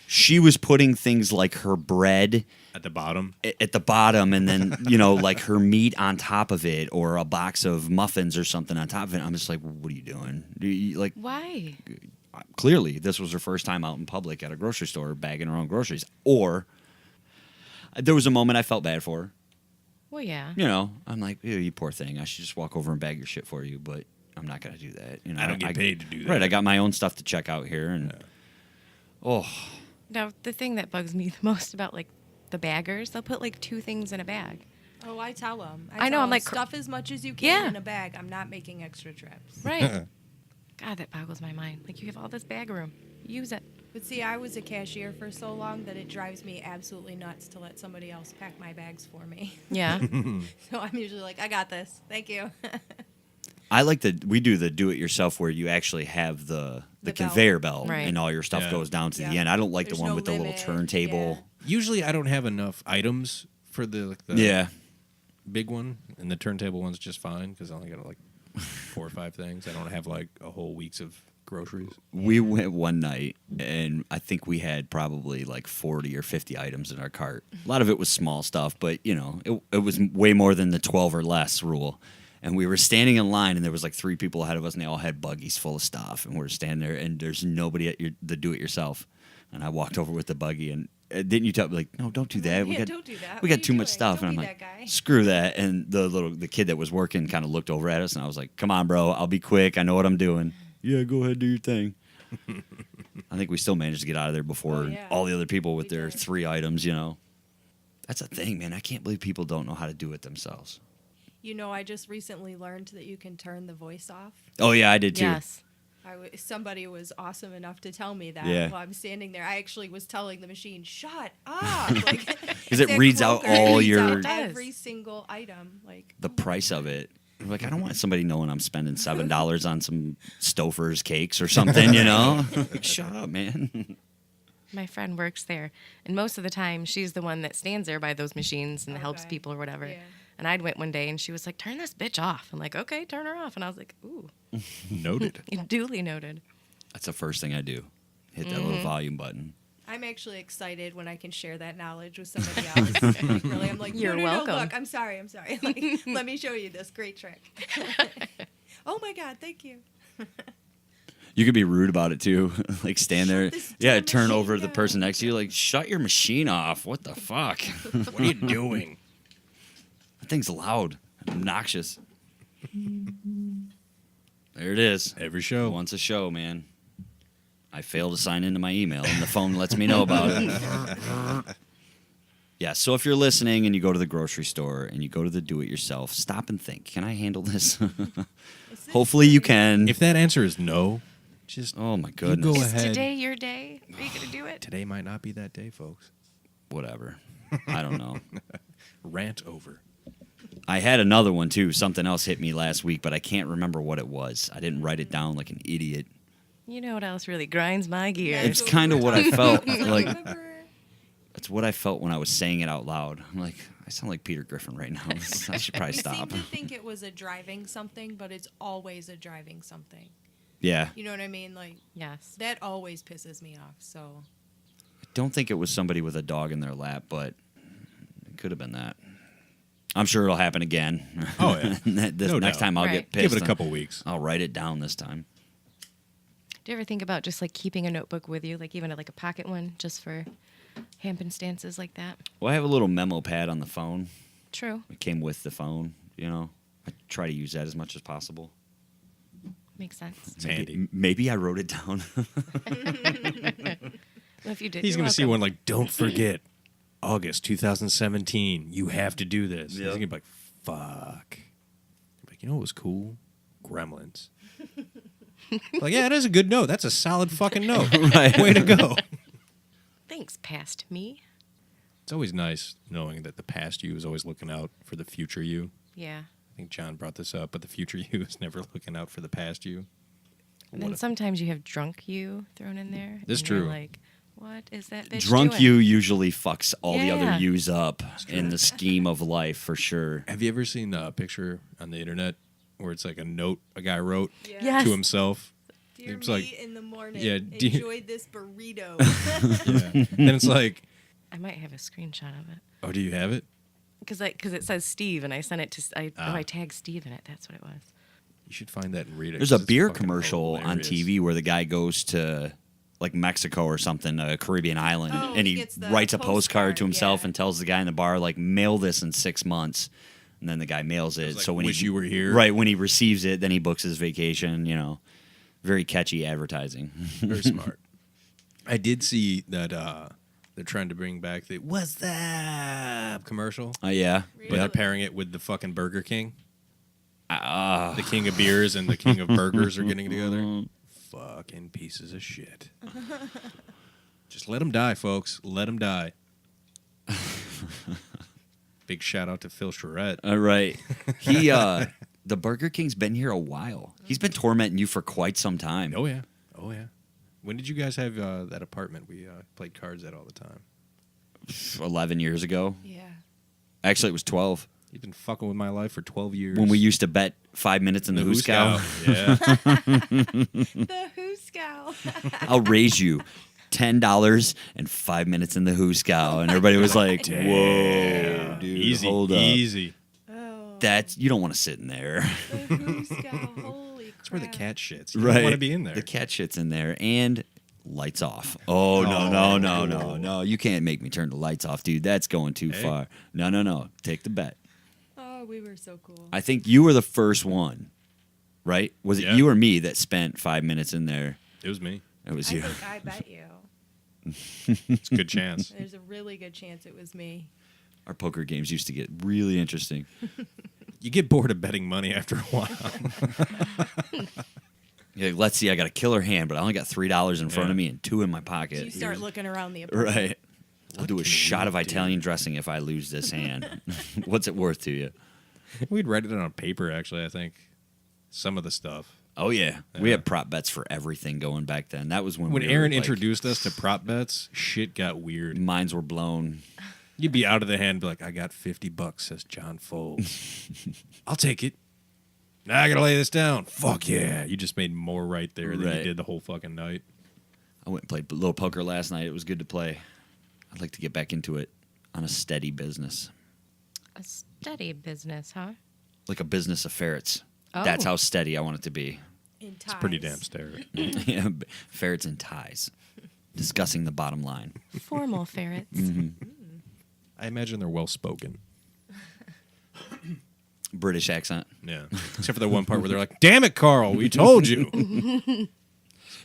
she was putting things like her bread At the bottom. at the bottom and then, like her meat on top of it or a box of muffins or something on top of it. I'm just like, what are you doing? Why? Clearly, this was her first time out in public at a grocery store bagging her own groceries. Or there was a moment I felt bad for her. Well, yeah. I'm like, ew, you poor thing. I should just walk over and bag your shit for you, but I'm not going to do that. I don't get paid to do that. Right, I got my own stuff to check out here, and Now, the thing that bugs me the most about, like, the baggers, they'll put, like, 2 things in a bag. Oh, I tell them. I know, I'm like, stuff as much as you can Yeah. in a bag. I'm not making extra trips. Right. God, that boggles my mind. Like, you have all this bag room. Use it. But see, I was a cashier for so long that it drives me absolutely nuts to let somebody else pack my bags for me. Yeah. So I'm usually like, I got this. Thank you. I like we do the do-it-yourself where you actually have the The belt. conveyor belt, Right. and all your stuff Yeah. goes down to the Yeah. end. I don't like There's the one no with the little limit. turntable. Usually, I don't have enough items for the Yeah. big one, and the turntable one's just fine because I only got like 4 or 5 things. I don't have like a whole week's of groceries. We went one night, and I think we had probably like 40 or 50 items in our cart. A lot of it was small stuff, but it was way more than the 12 or less rule. And we were standing in line, and there was like 3 people ahead of us, and they all had buggies full of stuff. And we're standing there, and there's nobody at the do-it-yourself. And I walked over with the buggy, and didn't you tell me, like, no, don't do that. Yeah, don't do that. We What got are too you much doing? stuff. Don't And I'm be like, that guy. screw that. And the kid that was working kind of looked over at us, and I was like, come on, bro, I'll be quick. I know what I'm doing. Yeah, go ahead, do your thing. I think we still managed to get out of there before Oh, yeah. all the other people with We their did. 3 items, That's a thing, man. I can't believe people don't know how to do it themselves. I just recently learned that you can turn the voice off. Oh, yeah, I did too. Yes. Somebody was awesome enough to tell me that Yeah. while I'm standing there. I actually was telling the machine, "Shut up!" Like, 'Cause it reads out all your- every single item. Like The price of it. I'm like, I don't want somebody knowing I'm spending $7 on some Stouffer's cakes or something, you know? Like, shut up, man. My friend works there, and most of the time she's the one that stands there by those machines and helps Okay. people or whatever. Yeah. And I'd went one day, and she was like, "Turn this bitch off." I'm like, "Okay, turn her off." And I was like, "Ooh, Noted. duly noted." That's the first thing I do. Hit that little volume button. I'm actually excited when I can share that knowledge with somebody else. Like, really, I'm like, You're no, welcome. look, I'm sorry. Like, let me show you this great trick. Oh my God, thank you. You could be rude about it too. Like stand there. this Yeah, damn turn machine over to the down. person next to you, like, shut your machine off. What the fuck? What are you doing? That thing's loud. Obnoxious. There it is. Every show. Once a show, man. I fail to sign into my email, and the phone lets me know about it. Yeah, so if you're listening and you go to the grocery store and you go to the do-it-yourself, stop and think, can I handle this? Is this Hopefully you good? can. If that answer is no, just Oh, my you goodness. go Is ahead. today your day? Are you gonna do it? Today might not be that day, folks. Whatever. I don't know. Rant over. I had another one, too. Something else hit me last week, but I can't remember what it was. I didn't write it down like an idiot. You know what else really grinds my gears? It's That's kind of we're what I talking felt. about. Like, Remember? that's what I felt when I was saying it out loud. I'm like, I sound like Peter Griffin right now. I should probably I seem stop. to think it was a driving something, but it's always a driving something. Yeah. You know what I mean? Like, Yes. that always pisses me off. So, I don't think it was somebody with a dog in their lap, but it could have been that. I'm sure it'll happen again. Oh, yeah. This No next doubt. time I'll Right. get pissed. Give it a couple weeks. I'll write it down this time. Do you ever think about just like keeping a notebook with you, like even like a pocket one, just for happenstances like that? Well, I have a little memo pad on the phone. True. It came with the phone, you know. I try to use that as much as possible. Makes sense. It's handy. Maybe I wrote it down. Well, if you did, He's you're going to see welcome. one like, don't forget, August 2017. You have to do this. Yeah. He's going to be like, fuck. Like, you know what was cool? Gremlins. Like, yeah, it is a good note. That's a solid fucking note. Right. Way to go. Thanks, past me. It's always nice knowing that the past you is always looking out for the future you. Yeah. I think John brought this up, but the future you is never looking out for the past you. And then What a- sometimes you have drunk you thrown in there. This and you're true. Like, what is that bitch Drunk doing? you usually fucks all the other Yeah. yous up in the scheme of life, for sure. Have you ever seen a picture on the internet where it's like a note a guy wrote yeah. Yes. to himself? Dear It's me like- in the morning. Yeah, Enjoyed this burrito. Yeah. Then it's like, I might have a screenshot of it. oh, do you have it? Because it says Steve, and I sent it to, Ah. I tagged Steve in it. That's what it was. You should find that and read it. There's 'cause a it's beer fucking commercial on hilarious. TV where the guy goes to like Mexico or something, a Caribbean island, Oh, and he he gets the writes a postcard to postcard, himself yeah. and tells the guy in the bar, like, mail this in 6 months. And then the guy mails it. like, So when wish he you were here. right when he receives it, then he books his vacation. You know, very catchy advertising. Very smart. I did see that they're trying to bring back the "What's that" commercial, Oh yeah, but Really? they're pairing it with the fucking Burger King. Ah. The king of beers and the king of burgers are getting together. Fucking pieces of shit. Just let them die, folks. Let them die. Big shout out to Phil Charette. All right. He the Burger King's been here a while. He's been tormenting you for quite some time. Oh yeah, oh yeah. When did you guys have that apartment we played cards at all the time? 11 years ago. yeah. Actually, it was 12. You've been fucking with my life for 12 years. When we used to bet 5 minutes in the Hooskow. Yeah. The Hooskow. I'll raise you $10 and 5 minutes in the Hooskow. And everybody was like, whoa, dude, Easy, hold up. easy. Oh. That's, you don't want to sit in there. The Hooskow. Holy crap. That's where the cat shits. You Right. don't want to be in there. The cat shit's in there. And lights off. Oh, no. You can't make me turn the lights off, dude. That's going too Hey. far. No. Take the bet. Oh, we were so cool. I think you were the first one, right? Was it Yeah. you or me that spent 5 minutes in there? It was me. It was I you. think I bet you. It's a good chance. There's a really good chance it was me. Our poker games used to get really interesting. You get bored of betting money after a while. You're like, let's see, I got a killer hand, but I only got $3 in front of me and $2 in my pocket. So you start looking around the apartment. Right. I'll do a shot of Italian dressing if I lose this hand. What's it worth to you? We'd write it on paper, actually, I think. Some of the stuff. Oh, yeah. We had prop bets for everything going back then. That was when When we Aaron were, like, introduced us to prop bets, shit got weird. minds were blown. You'd be out of the hand and be like, I got $50, says John Folds. I'll take it. Now I gotta lay this down. Fuck yeah. You just made more right there than you Right. did the whole fucking night. I went and played a little poker last night. It was good to play. I'd like to get back into it on a steady business. A steady business, huh? Like a business of ferrets. Oh. That's how steady I want it to be. In It's pretty damn ties. stare. Yeah, ferrets and ties. Discussing the bottom line. Formal ferrets. I imagine they're well spoken. British accent. Yeah. Except for the one part where they're like, damn it, Carl, we told you.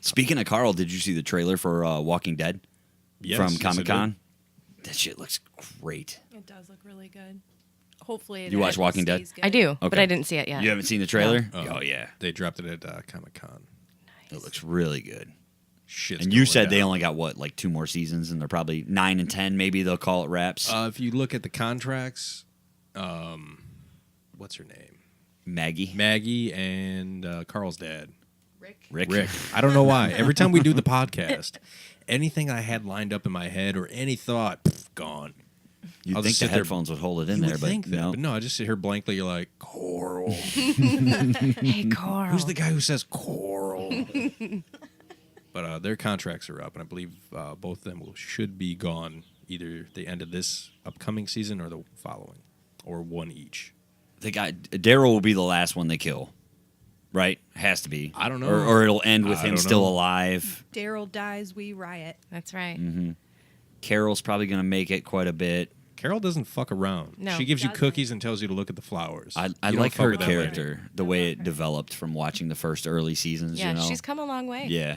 Speaking of Carl, did you see the trailer for Walking Dead Yes, from yes, I Comic Con? did. That shit looks great. It does look really good. Hopefully, You watch Walking Dead? stays good. I do, but Okay. I didn't see it yet. You haven't seen the trailer? No. Oh, yeah. They dropped it at Comic Con. It looks really good. Shit's And you going said they down. only got, what, like 2 more seasons, and they're probably 9 and 10, maybe they'll call it wraps. If you look at the contracts, what's her name? Maggie? Maggie and Carl's dad. Rick? Rick. I don't know why. Every time we do the podcast, anything I had lined up in my head or any thought, gone. You'd I'll think just the sit there- headphones would hold it in You there, would but think that, no. but no, I just sit here blankly. You're like, Coral. Hey, Carl. Who's the guy who says Coral? But their contracts are up, and I believe both of them should be gone either the end of this upcoming season or the following, or one each. They got Daryl will be the last one they kill, right? Has to be. I don't know. Or it'll end with I him don't still know. alive. Daryl dies, we riot. That's right. Carol's probably going to make it quite a bit. Carol doesn't fuck around. No. She gives you Doesn't. cookies and tells you to look at the flowers. I You don't like fuck her with that lady. character, the way it developed from watching the first early seasons. Yeah, you know? she's come a long way. Yeah.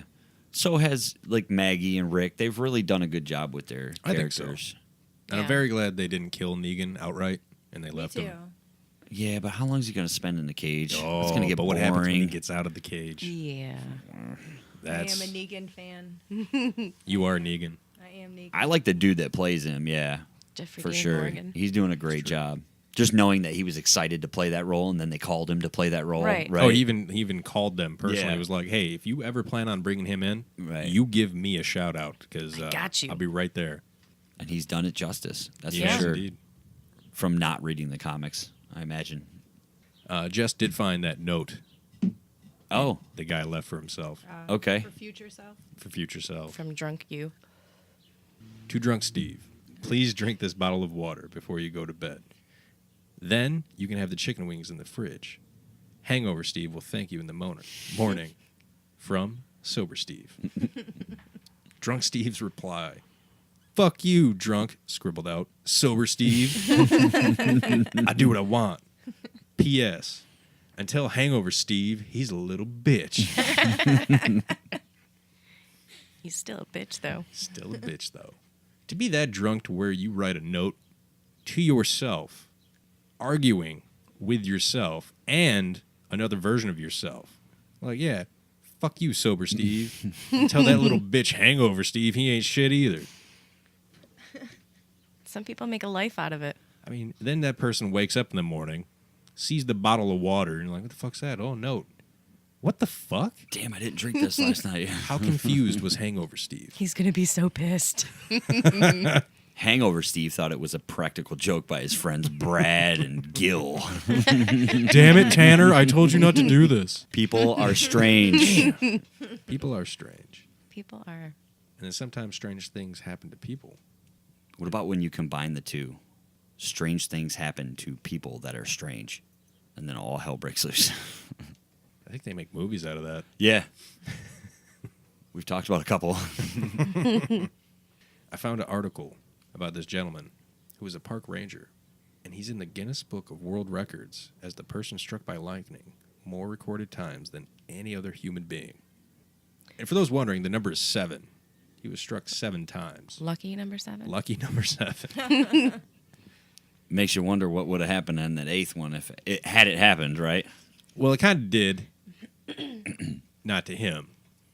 So has like Maggie and Rick. They've really done a good job with their I think so. characters. And I'm Yeah. very glad they didn't kill Negan outright and they Me left too. him. Yeah, but how long is he going to spend in the cage? Oh, it's going to get but boring. what happens when he gets out of the cage? Yeah. That's I am a Negan fan. you are Negan. I am Negan. I like the dude that plays him. Yeah, Jeffrey for Dean sure. Morgan. He's doing a great job. Just knowing that he was excited to play that role, and then they called him to play that role. Right. Right. Oh, he even called them personally. Yeah. He was like, "Hey, if you ever plan on bringing him in, Right. you give me a shout out because got you. I'll be right there." And he's done it justice. That's Yes, for sure. indeed. From not reading the comics, I imagine. Jess did find that note Oh, the guy left for himself, okay. For future self. for future self. From Drunk You. To Drunk Steve, please drink this bottle of water before you go to bed. Then you can have the chicken wings in the fridge. Hangover Steve will thank you in the morning. From Sober Steve. Drunk Steve's reply. Fuck you, drunk, scribbled out. Sober Steve. I do what I want. P.S. Until Hangover Steve, he's a little bitch. He's still a bitch, though. Still a bitch, though. To be that drunk to where you write a note to yourself, arguing with yourself and another version of yourself. Like, yeah, fuck you, Sober Steve. Tell that little bitch Hangover Steve he ain't shit either. Some people make a life out of it. I mean, then that person wakes up in the morning, sees the bottle of water, and you're like, what the fuck's that? Oh, note. What the fuck? Damn, I didn't drink this last night. How confused was Hangover Steve? He's going to be so pissed. Hangover Steve thought it was a practical joke by his friends Brad and Gil. Damn it, Tanner, I told you not to do this. People are strange. People are strange. People are. And then sometimes strange things happen to people. What about when you combine the two? Strange things happen to people that are strange, and then all hell breaks loose. I think they make movies out of that. Yeah. We've talked about a couple. I found an article about this gentleman who was a park ranger, and he's in the Guinness Book of World Records as the person struck by lightning more recorded times than any other human being. And for those wondering, the number is 7. He was struck 7 times. Lucky number 7. Lucky number 7. Makes you wonder what would have happened on that 8th one if it had happened, right? Well, it kind of did. not to him.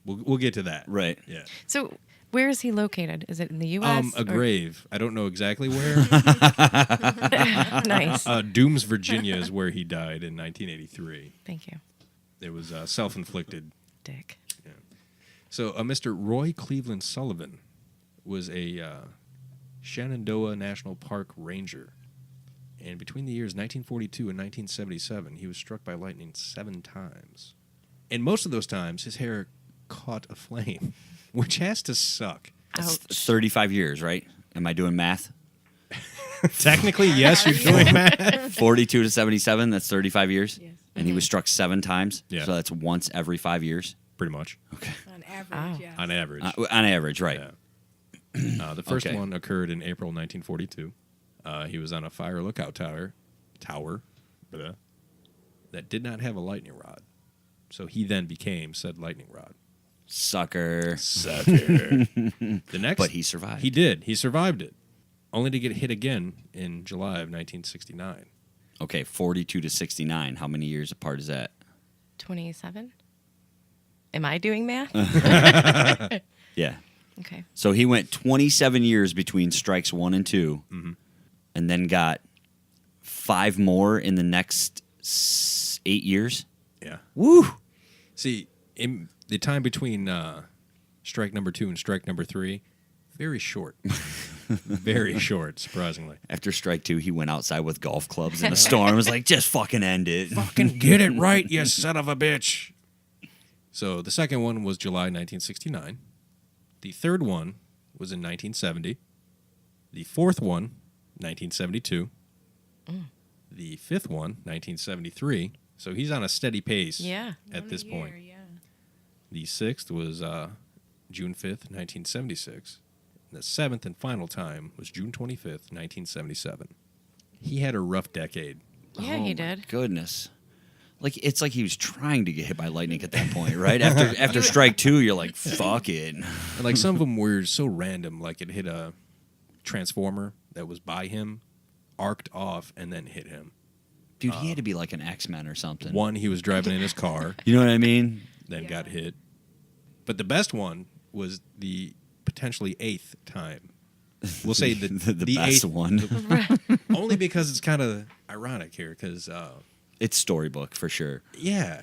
We'll get to that. Right. Yeah. So, where is he located? Is it in the U.S.? A grave. I don't know exactly where. Nice. Dooms, Virginia is where he died in 1983. Thank you, It was self-inflicted. Dick. So Mr. Roy Cleveland Sullivan was a Shenandoah National Park ranger. And between the years 1942 and 1977, he was struck by lightning 7 times. And most of those times, his hair caught aflame, which has to suck. That's 35 years, right? Am I doing math? Technically, yes, you're doing math. 42 to 77, that's 35 years. Yes. And he was struck 7 times. Yeah. So that's once every 5 years. Pretty much. Okay. On average, Wow. yeah. On average. On average, right. Yeah. The first Okay. one occurred in April 1942. He was on a fire lookout tower blah, that did not have a lightning rod. So he then became said lightning rod. Sucker. The next, But he survived. He did. He survived it, only to get hit again in July of 1969. Okay, 42 to 69. How many years apart is that? 27. Am I doing math? Yeah. Okay. So he went 27 years between strikes 1 and 2, and then got 5 more in the next 8 years. Yeah. Woo! See, in the time between strike number 2 and strike number 3, very short. Very short, surprisingly. After strike 2, he went outside with golf clubs in a storm. It was like, just fucking end it. Fucking get it right, you son of a bitch. So the second one was July 1969. The third one was in 1970. The fourth one, 1972. The fifth one, 1973. So he's on a steady pace Yeah. at this point. Yeah. The sixth was June 5th, 1976. And the seventh and final time was June 25th, 1977. He had a rough decade. Yeah, Oh he my did. Goodness. Like, it's like he was trying to get hit by lightning at that point, right? After strike 2, you're like, fuck it. And like some of them were so random, like it hit a transformer that was by him, arced off, and then hit him. Dude, he had to be like an X-Men or something. One, he was driving in his car, You know what I mean? then got hit. But the best one was the potentially 8th time. We'll say the best 8th one. only because it's kind of ironic here, because It's storybook for sure. yeah,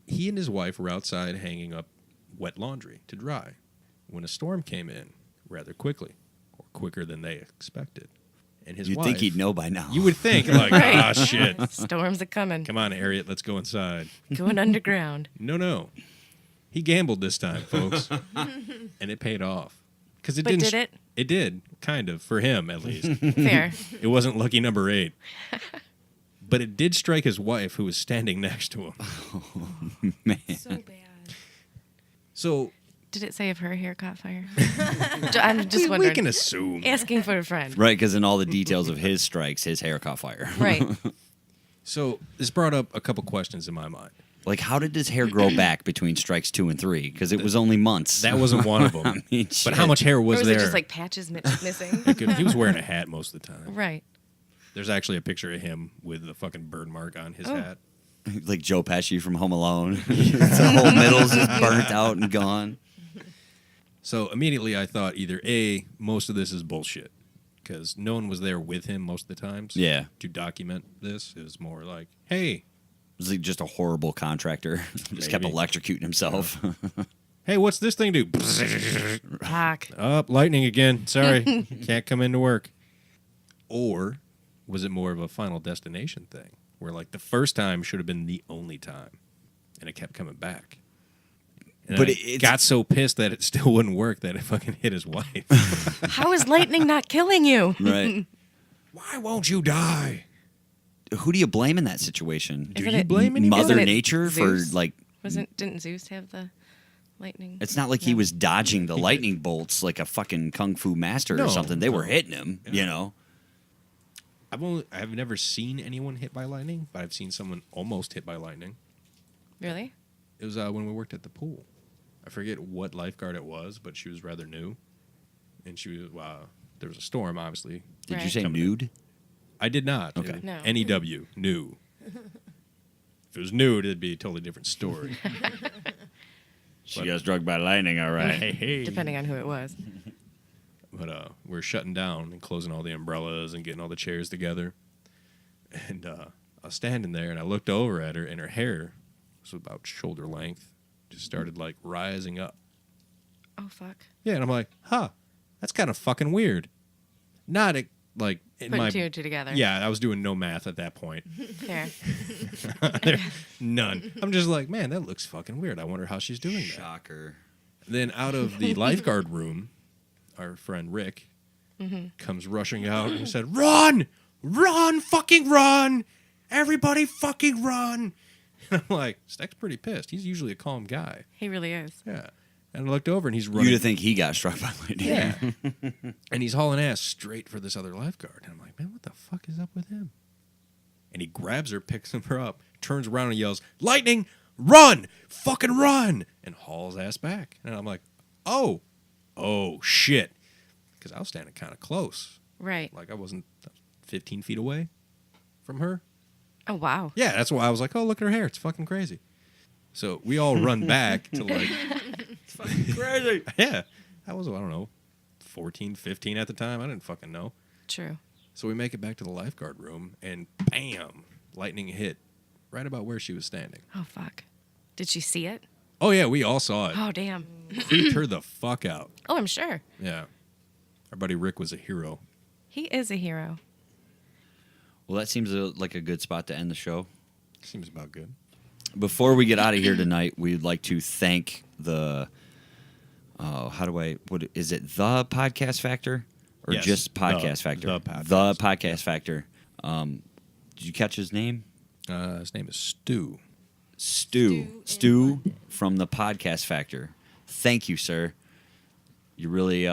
he and his wife were outside hanging up wet laundry to dry when a storm came in rather quickly, or quicker than they expected. And his You'd wife, think he'd know by now. You would think, like, Right. ah, shit. Storms are coming. Come on, Harriet, let's go inside. Going underground. No. He gambled this time, folks. And it paid off. Because it But didn't. did it? It did, kind of, for him at least. Fair. It wasn't lucky number 8. But it did strike his wife, who was standing next to him. Man. So bad. So Did it say if her hair caught fire? I'm just we wondering. can assume. Asking for a friend. Right, because in all the details of his strikes, his hair caught fire. Right. So this brought up a couple questions in my mind. Like, how did his hair grow back between strikes 2 and 3? Because it was only months. That wasn't one of them. I mean, But how much hair Or was was there? it just like patches missing? He was wearing a hat most of the time. Right. There's actually a picture of him with the fucking burn mark on his Oh. hat. Like Joe Pesci from Home Alone. The whole middle's just burnt out and gone. So immediately I thought either A, most of this is bullshit, because no one was there with him most of the times. Yeah. To document this, it was more like, hey, Was he just a horrible contractor? Just kept Maybe. electrocuting himself. hey, what's this thing do? Fuck. Up, lightning again. Sorry, can't come into work. Or was it more of a Final Destination thing, where like the first time should have been the only time, and it kept coming back? And But I it's- got so pissed that it still wouldn't work that it fucking hit his wife. How is lightning not killing you? Right. Why won't you die? Who do you blame in that situation? Isn't Do you it- blame anybody? Mother Isn't it Nature Zeus? for like. Didn't Zeus have the lightning? It's not like he No. was dodging the lightning bolts like a fucking kung fu master No, or something. They were no. hitting him, you know. I've never seen anyone hit by lightning, but I've seen someone almost hit by lightning. Really? It was when we worked at the pool. I forget what lifeguard it was, but she was rather new, and she was there was a storm, obviously. Did you Right. say nude? I did not. Okay. No. NEW, new. If it was nude, it'd be a totally different story. She got struck by lightning, all right. Hey. Depending on who it was. But we're shutting down and closing all the umbrellas and getting all the chairs together. And I was standing there, and I looked over at her, and her hair was about shoulder length. Just started, like, rising up. Oh, fuck. Yeah, and I'm like, that's kind of fucking weird. Not, like, in Putting my... two and two together. Yeah, I was doing no math at that point. Fair. None. I'm just like, man, that looks fucking weird. I wonder how she's doing that. Shocker. Then out of the lifeguard room, our friend Rick comes rushing out and said, "Run! Run! Fucking run! Everybody fucking run!" And I'm like, Steck's pretty pissed. He's usually a calm guy. He really is. Yeah. And I looked over and he's running. You'd think he got struck by lightning. Yeah. And he's hauling ass straight for this other lifeguard. And I'm like, man, what the fuck is up with him? And he grabs her, picks her up, turns around and yells, "Lightning, run! Fucking run!" And hauls ass back. And I'm like, oh shit. Because I was standing kind of close. Right. Like I wasn't 15 feet away from her. Oh, wow. Yeah, that's why I was like, oh, look at her hair. It's fucking crazy. So we all run back to like... It's fucking crazy. Yeah. I was, I don't know, 14, 15 at the time. I didn't fucking know. True. So we make it back to the lifeguard room, and bam, lightning hit right about where she was standing. Oh, fuck. Did she see it? Oh, yeah, we all saw it. Oh, damn. Freaked her the fuck out. Oh, I'm sure. Yeah. Our buddy Rick was a hero. He is a hero. Well, that seems like a good spot to end the show. Seems about good. Before we get out of here tonight, we'd like to thank the... is it The Podcast Factor? Or Yes, just Podcast the Factor? Podcast The Podcast Factor. Did you catch his name? His name is Stu. Stu from the Podcast Factor. Thank you, sir. You really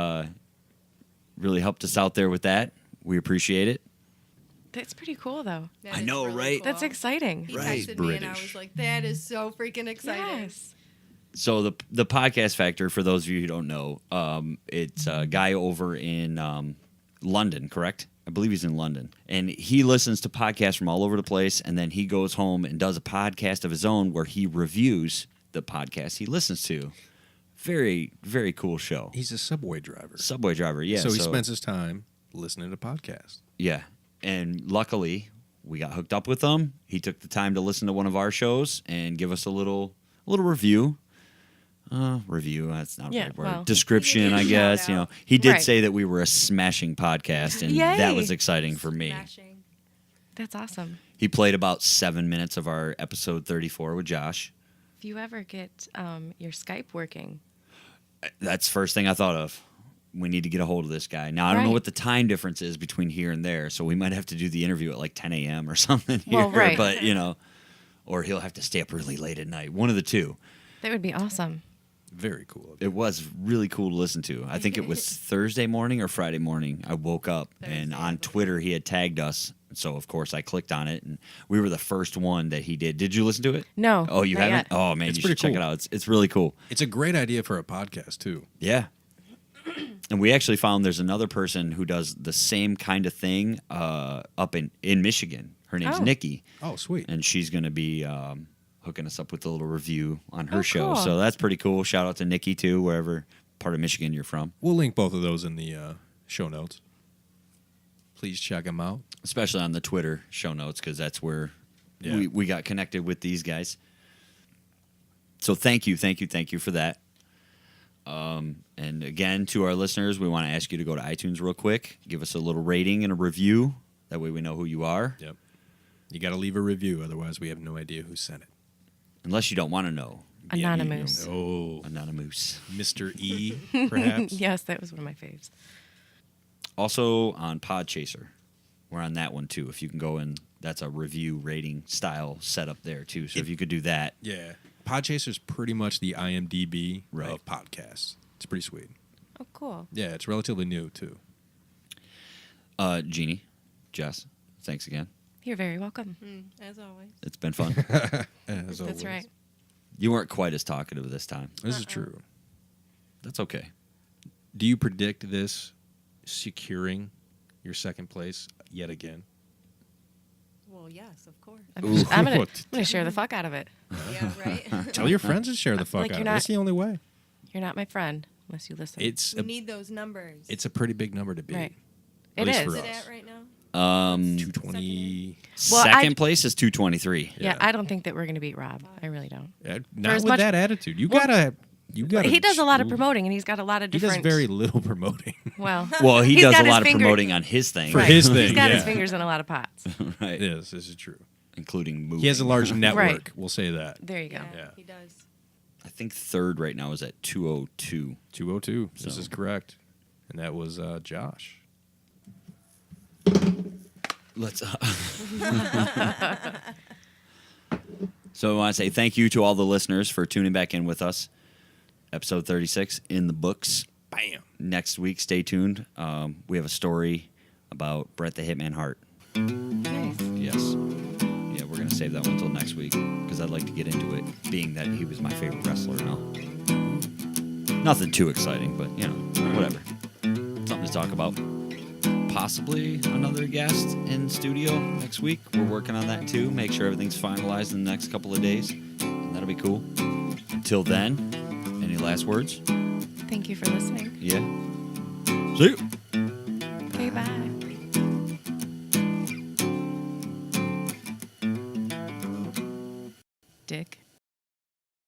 helped us out there with that. We appreciate it. That's pretty cool, though. That I is know, really right? cool. That's exciting. He Right. texted me and I British. was like, that is so freaking exciting. Yes. So the Podcast Factor, for those of you who don't know, it's a guy over in London, correct? I believe he's in London. And he listens to podcasts from all over the place, and then he goes home and does a podcast of his own where he reviews the podcast he listens to. Very, very cool show. He's a subway driver. Subway driver, yeah. So he spends his time listening to podcasts. Yeah. And luckily, we got hooked up with him. He took the time to listen to one of our shows and give us a little review. Review, that's not Yeah, the right word. well. Description, I Shout guess. out. You know, he did Right. say that we were a smashing podcast, and Yay. that was exciting for me. Smashing. That's awesome. He played about 7 minutes of our episode 34 with Josh. If you ever get your Skype working, That's the first thing I thought of. We need to get a hold of this guy. Now, I don't know Right. what the time difference is between here and there, so we might have to do the interview at like 10 a.m. or something here. Well, right. But, or he'll have to stay up really late at night. One of the two. that would be awesome. Very cool. It was really cool to listen to. I think it was Thursday morning or Friday morning. I woke up, and Thursday, I on believe. Twitter he had tagged us. So, of course, I clicked on it, and we were the first one that he did. Did you listen to it? No. Oh, you not haven't? yet. Oh, man, It's you should pretty check cool. it out. It's really cool. It's a great idea for a podcast, too. Yeah. And we actually found there's another person who does the same kind of thing up in Michigan. Her name's Oh. Nikki, Oh, sweet. and she's going to be hooking us up with a little review on her Oh, show. cool. So that's pretty cool. Shout out to Nikki, too, wherever part of Michigan you're from. We'll link both of those in the show notes. Please check them out. Especially on the Twitter show notes, because that's where Yeah. we got connected with these guys. So thank you for that. And again, to our listeners, we want to ask you to go to iTunes real quick, give us a little rating and a review. That way we know who you are. Yep. You got to leave a review, otherwise we have no idea who sent it. Unless you don't want to know. Anonymous. Oh, Anonymous. Mr. E, perhaps? Yes, that was one of my faves. Also on Podchaser. We're on that one too. If you can go in, that's a review rating style setup there too. So if you could do that. Yeah. Podchaser's pretty much the IMDb Right. of podcasts. It's pretty sweet. Oh, cool. Yeah, it's relatively new, too. Jeannie, Jess, thanks again. You're very welcome. As always. It's been fun. As That's always. right. You weren't quite as talkative this time. This is true. That's okay. Do you predict this securing your second place yet again? Well, yes, of course. I'm gonna share the fuck out of it. Yeah, right. Tell your friends to share the fuck Like, out. you're That's not- the only way. You're not my friend unless you listen. It's We a, need those numbers. it's a pretty big number to beat. Right. At It least is. for What's it us. at right now? 220. Well, Second place is 223. Yeah, I don't think that we're gonna beat Rob. I really don't. Not as with much- that attitude. You Well, gotta. He does a lot of promoting, and he's got a lot of He different. does very little promoting. well. Well, he he's does got a his lot of finger- promoting on his thing. For his He's thing, got his yeah. fingers in a lot of pots. Right. This is true. Including moving. He has a large network. Right. We'll say that. There you go. Yeah, Yeah. he does. I think third right now is at 202. 202. This So- is correct. And that was Josh. Let's. So I want to say thank you to all the listeners for tuning back in with us. Episode 36 in the books. Bam. Next week, stay tuned. We have a story about Bret the Hitman Hart. Nice. Yes. Yeah, we're going to save that one until next week because I'd like to get into it, being that he was my favorite wrestler and all. Nothing too exciting, but, you know, whatever. Something to talk about. Possibly another guest in studio next week. We're working on that too. Make sure everything's finalized in the next couple of days. And that'll be cool. Until then, any last words? Thank you for listening. Yeah. See you. Okay, bye. Dick.